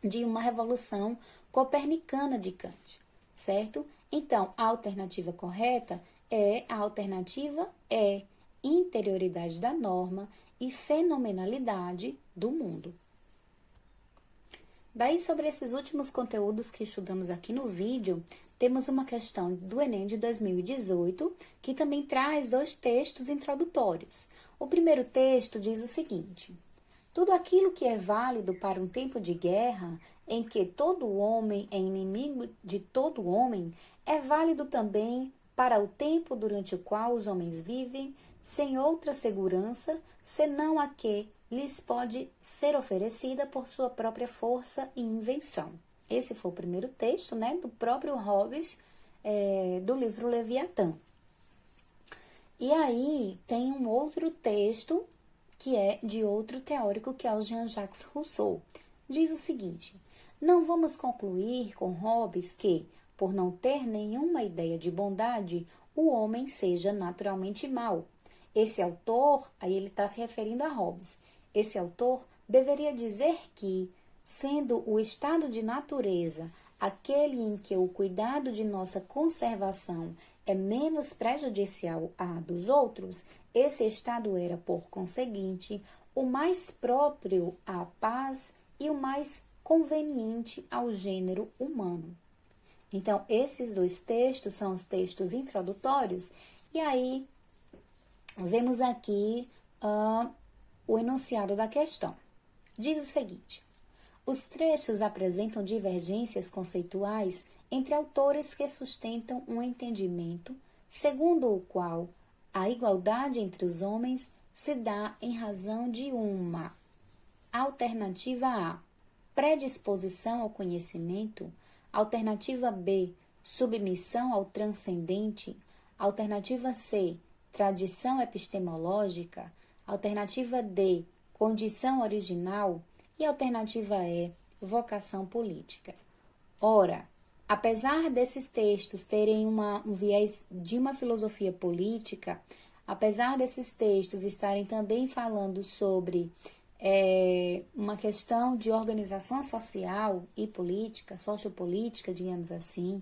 de uma revolução copernicana de Kant, certo? Então, a alternativa correta é a alternativa é interioridade da norma e fenomenalidade do mundo. Daí, sobre esses últimos conteúdos que estudamos aqui no vídeo, temos uma questão do Enem de 2018, que também traz 2 textos introdutórios. O primeiro texto diz o seguinte: tudo aquilo que é válido para um tempo de guerra, em que todo homem é inimigo de todo homem, é válido também para o tempo durante o qual os homens vivem sem outra segurança, senão a que lhes pode ser oferecida por sua própria força e invenção. Esse foi o primeiro texto, né, do próprio Hobbes, do livro Leviatã. E aí tem um outro texto que é de outro teórico, que é o Jean-Jacques Rousseau. Diz o seguinte: não vamos concluir com Hobbes que, por não ter nenhuma ideia de bondade, o homem seja naturalmente mau. Esse autor, aí ele está se referindo a Hobbes, esse autor deveria dizer que, sendo o estado de natureza aquele em que o cuidado de nossa conservação é menos prejudicial à dos outros, esse estado era, por conseguinte, o mais próprio à paz e o mais conveniente ao gênero humano. Então, esses 2 textos são os textos introdutórios, e aí vemos aqui o enunciado da questão. Diz o seguinte: os trechos apresentam divergências conceituais entre autores que sustentam um entendimento segundo o qual a igualdade entre os homens se dá em razão de uma alternativa A, predisposição ao conhecimento, alternativa B, submissão ao transcendente, alternativa C, tradição epistemológica, alternativa D, condição original e alternativa E, vocação política. Ora, apesar desses textos terem um viés de uma filosofia política, apesar desses textos estarem também falando sobre uma questão de organização social e política, sociopolítica, digamos assim,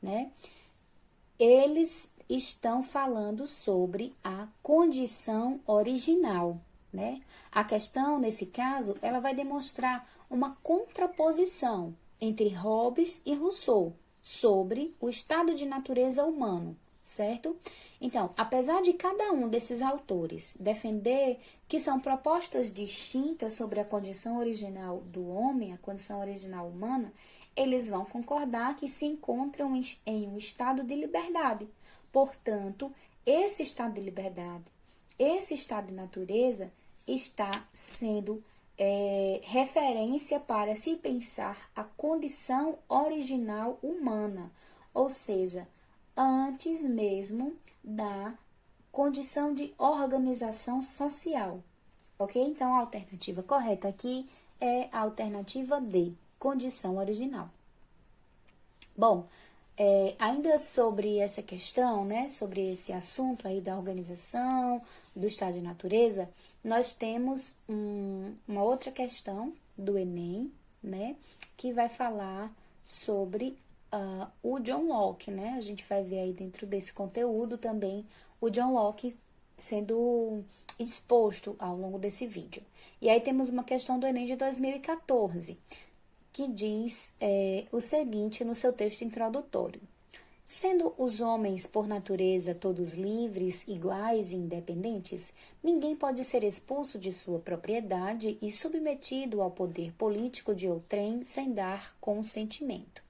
né? Eles estão falando sobre a condição original, né? A questão, nesse caso, ela vai demonstrar uma contraposição entre Hobbes e Rousseau sobre o estado de natureza humano, certo? Então, apesar de cada um desses autores defender que são propostas distintas sobre a condição original do homem, a condição original humana, eles vão concordar que se encontram em um estado de liberdade. Portanto, esse estado de liberdade, esse estado de natureza está sendo referência para se pensar a condição original humana, ou seja, antes mesmo da condição de organização social, ok? Então, a alternativa correta aqui é a alternativa D, condição original. Bom, ainda sobre essa questão, né, sobre esse assunto aí da organização, do estado de natureza, nós temos uma outra questão do Enem, né, que vai falar sobre o John Locke, né? A gente vai ver aí dentro desse conteúdo também o John Locke sendo exposto ao longo desse vídeo. E aí temos uma questão do Enem de 2014, que diz o seguinte no seu texto introdutório: sendo os homens, por natureza, todos livres, iguais e independentes, ninguém pode ser expulso de sua propriedade e submetido ao poder político de outrem sem dar consentimento.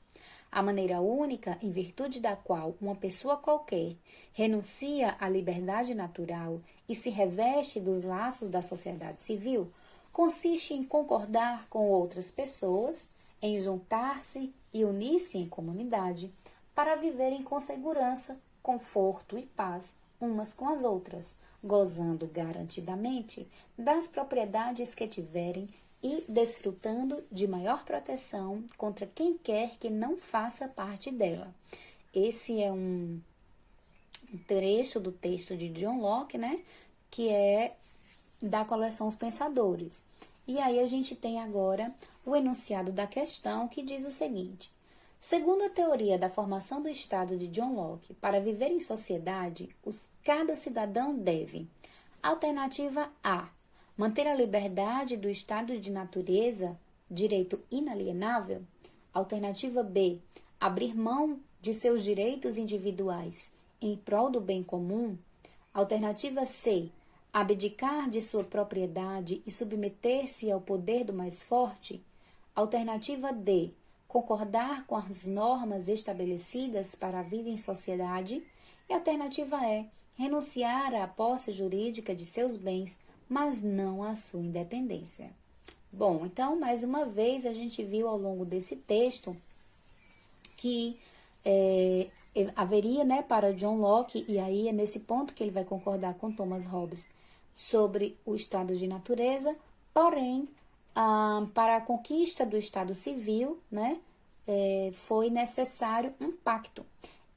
A maneira única em virtude da qual uma pessoa qualquer renuncia à liberdade natural e se reveste dos laços da sociedade civil consiste em concordar com outras pessoas, em juntar-se e unir-se em comunidade para viverem com segurança, conforto e paz umas com as outras, gozando garantidamente das propriedades que tiverem e desfrutando de maior proteção contra quem quer que não faça parte dela. Esse é um trecho do texto de John Locke, né, que é da coleção Os Pensadores. E aí a gente tem agora o enunciado da questão que diz o seguinte: segundo a teoria da formação do Estado de John Locke, para viver em sociedade, cada cidadão deve: alternativa A, manter a liberdade do estado de natureza, direito inalienável. Alternativa B, abrir mão de seus direitos individuais em prol do bem comum. Alternativa C, abdicar de sua propriedade e submeter-se ao poder do mais forte. Alternativa D, concordar com as normas estabelecidas para a vida em sociedade. E alternativa E, renunciar à posse jurídica de seus bens, mas não à sua independência. Bom, então, mais uma vez, a gente viu ao longo desse texto que haveria, né, para John Locke, e aí é nesse ponto que ele vai concordar com Thomas Hobbes, sobre o estado de natureza, porém, para a conquista do estado civil, né, foi necessário um pacto.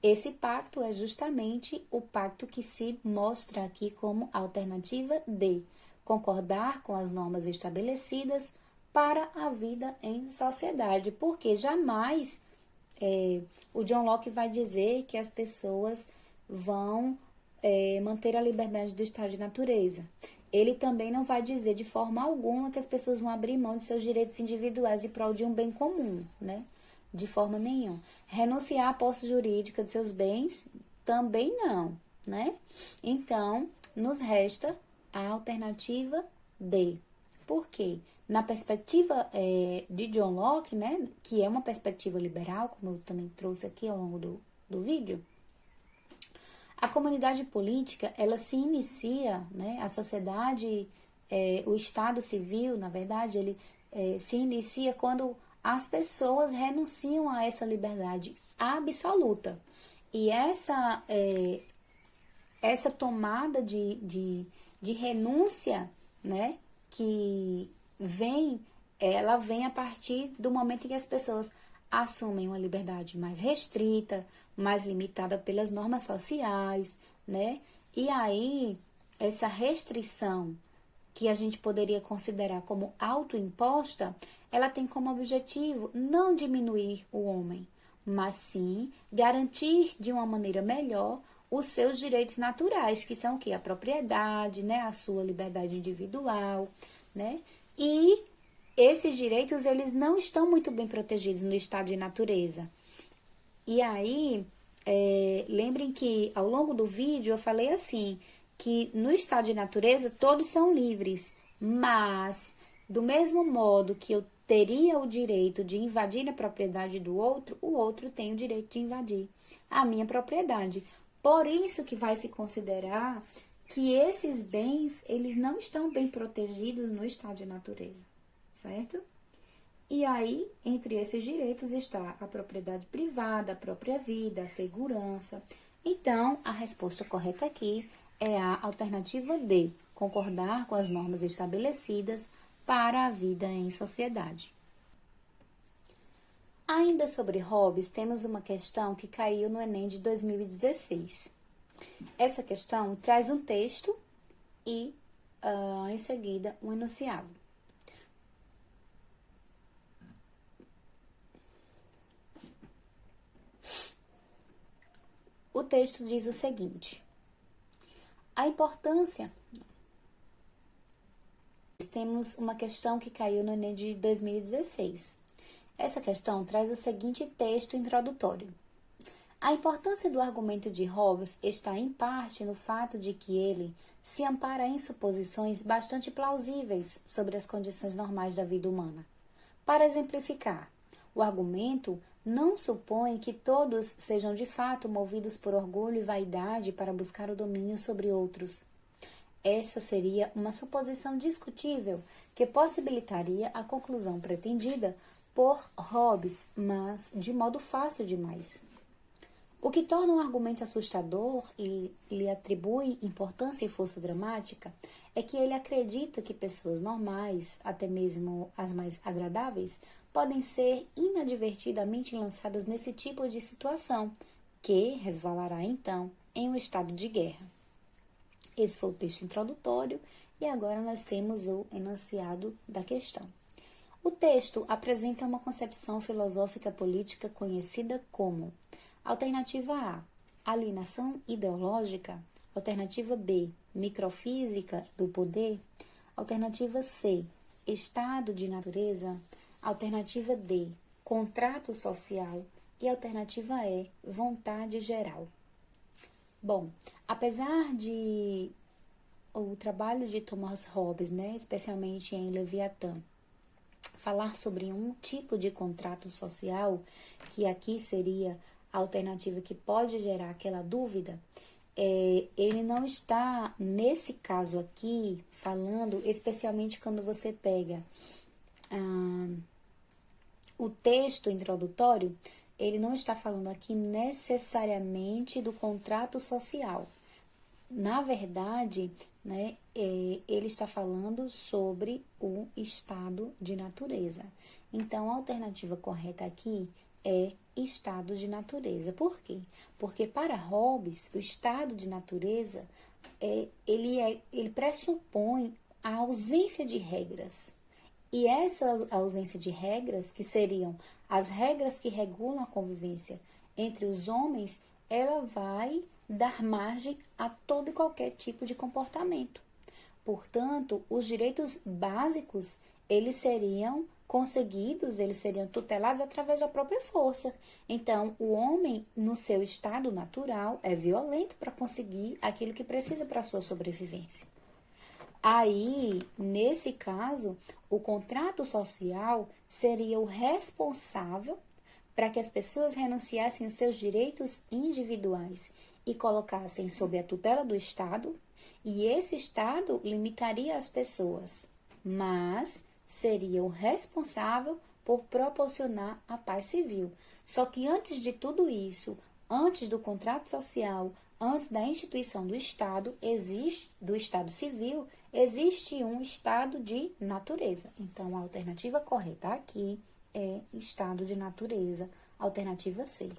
Esse pacto é justamente o pacto que se mostra aqui como alternativa D, concordar com as normas estabelecidas para a vida em sociedade, porque jamais o John Locke vai dizer que as pessoas vão manter a liberdade do estado de natureza. Ele também não vai dizer de forma alguma que as pessoas vão abrir mão de seus direitos individuais em prol de um bem comum, né? De forma nenhuma. Renunciar à posse jurídica de seus bens, também não, né? Então, nos resta a alternativa D. Por quê? Na perspectiva de John Locke, né, que é uma perspectiva liberal, como eu também trouxe aqui ao longo do vídeo, a comunidade política, ela se inicia, né, a sociedade, o Estado civil, na verdade, ele se inicia quando as pessoas renunciam a essa liberdade absoluta. E essa tomada de renúncia, né, que ela vem a partir do momento em que as pessoas assumem uma liberdade mais restrita, mais limitada pelas normas sociais, né? E aí, essa restrição que a gente poderia considerar como autoimposta, ela tem como objetivo não diminuir o homem, mas sim garantir de uma maneira melhor os seus direitos naturais, que são o quê? A propriedade, né? A sua liberdade individual, né? E esses direitos, eles não estão muito bem protegidos no estado de natureza. E aí, lembrem que ao longo do vídeo eu falei assim, que no estado de natureza todos são livres, mas do mesmo modo que eu teria o direito de invadir a propriedade do outro, o outro tem o direito de invadir a minha propriedade. Por isso que vai se considerar que esses bens, eles não estão bem protegidos no estado de natureza, certo? E aí, entre esses direitos está a propriedade privada, a própria vida, a segurança. Então, a resposta correta aqui é a alternativa D, concordar com as normas estabelecidas para a vida em sociedade. Ainda sobre Hobbes, temos uma questão que caiu no Enem de 2016. Essa questão traz um texto e, em seguida, um enunciado. O texto diz o seguinte: a importância. Temos uma questão que caiu no Enem de 2016. Essa questão traz o seguinte texto introdutório. A importância do argumento de Hobbes está em parte no fato de que ele se ampara em suposições bastante plausíveis sobre as condições normais da vida humana. Para exemplificar, o argumento não supõe que todos sejam de fato movidos por orgulho e vaidade para buscar o domínio sobre outros. Essa seria uma suposição discutível que possibilitaria a conclusão pretendida por Hobbes, mas de modo fácil demais. O que torna um argumento assustador e lhe atribui importância e força dramática é que ele acredita que pessoas normais, até mesmo as mais agradáveis, podem ser inadvertidamente lançadas nesse tipo de situação, que resvalará então em um estado de guerra. Esse foi o texto introdutório, E agora nós temos o enunciado da questão. O texto apresenta uma concepção filosófica política conhecida como alternativa A, alienação ideológica, alternativa B, microfísica do poder, alternativa C, estado de natureza, alternativa D, contrato social e alternativa E, vontade geral. Bom, apesar de o trabalho de Thomas Hobbes, especialmente em Leviatã, falar sobre um tipo de contrato social, que aqui seria a alternativa que pode gerar aquela dúvida, ele não está, nesse caso aqui, falando, especialmente quando você pega o texto introdutório, ele não está falando aqui necessariamente do contrato social. Na verdade, ele está falando sobre o estado de natureza. Então, a alternativa correta aqui é estado de natureza. Por quê? Porque para Hobbes, o estado de natureza, ele pressupõe a ausência de regras. E essa ausência de regras, que seriam as regras que regulam a convivência entre os homens, ela vai dar margem a todo e qualquer tipo de comportamento. Portanto, os direitos básicos, eles seriam conseguidos, eles seriam tutelados através da própria força. Então, o homem, no seu estado natural, é violento para conseguir aquilo que precisa para a sua sobrevivência. Aí, nesse caso, o contrato social seria o responsável para que as pessoas renunciassem aos seus direitos individuais e colocassem sob a tutela do Estado, e esse Estado limitaria as pessoas, mas seria o responsável por proporcionar a paz civil. Só que antes de tudo isso, antes do contrato social, antes da instituição do Estado, do Estado civil, existe um estado de natureza. Então, a alternativa correta aqui é estado de natureza, alternativa C.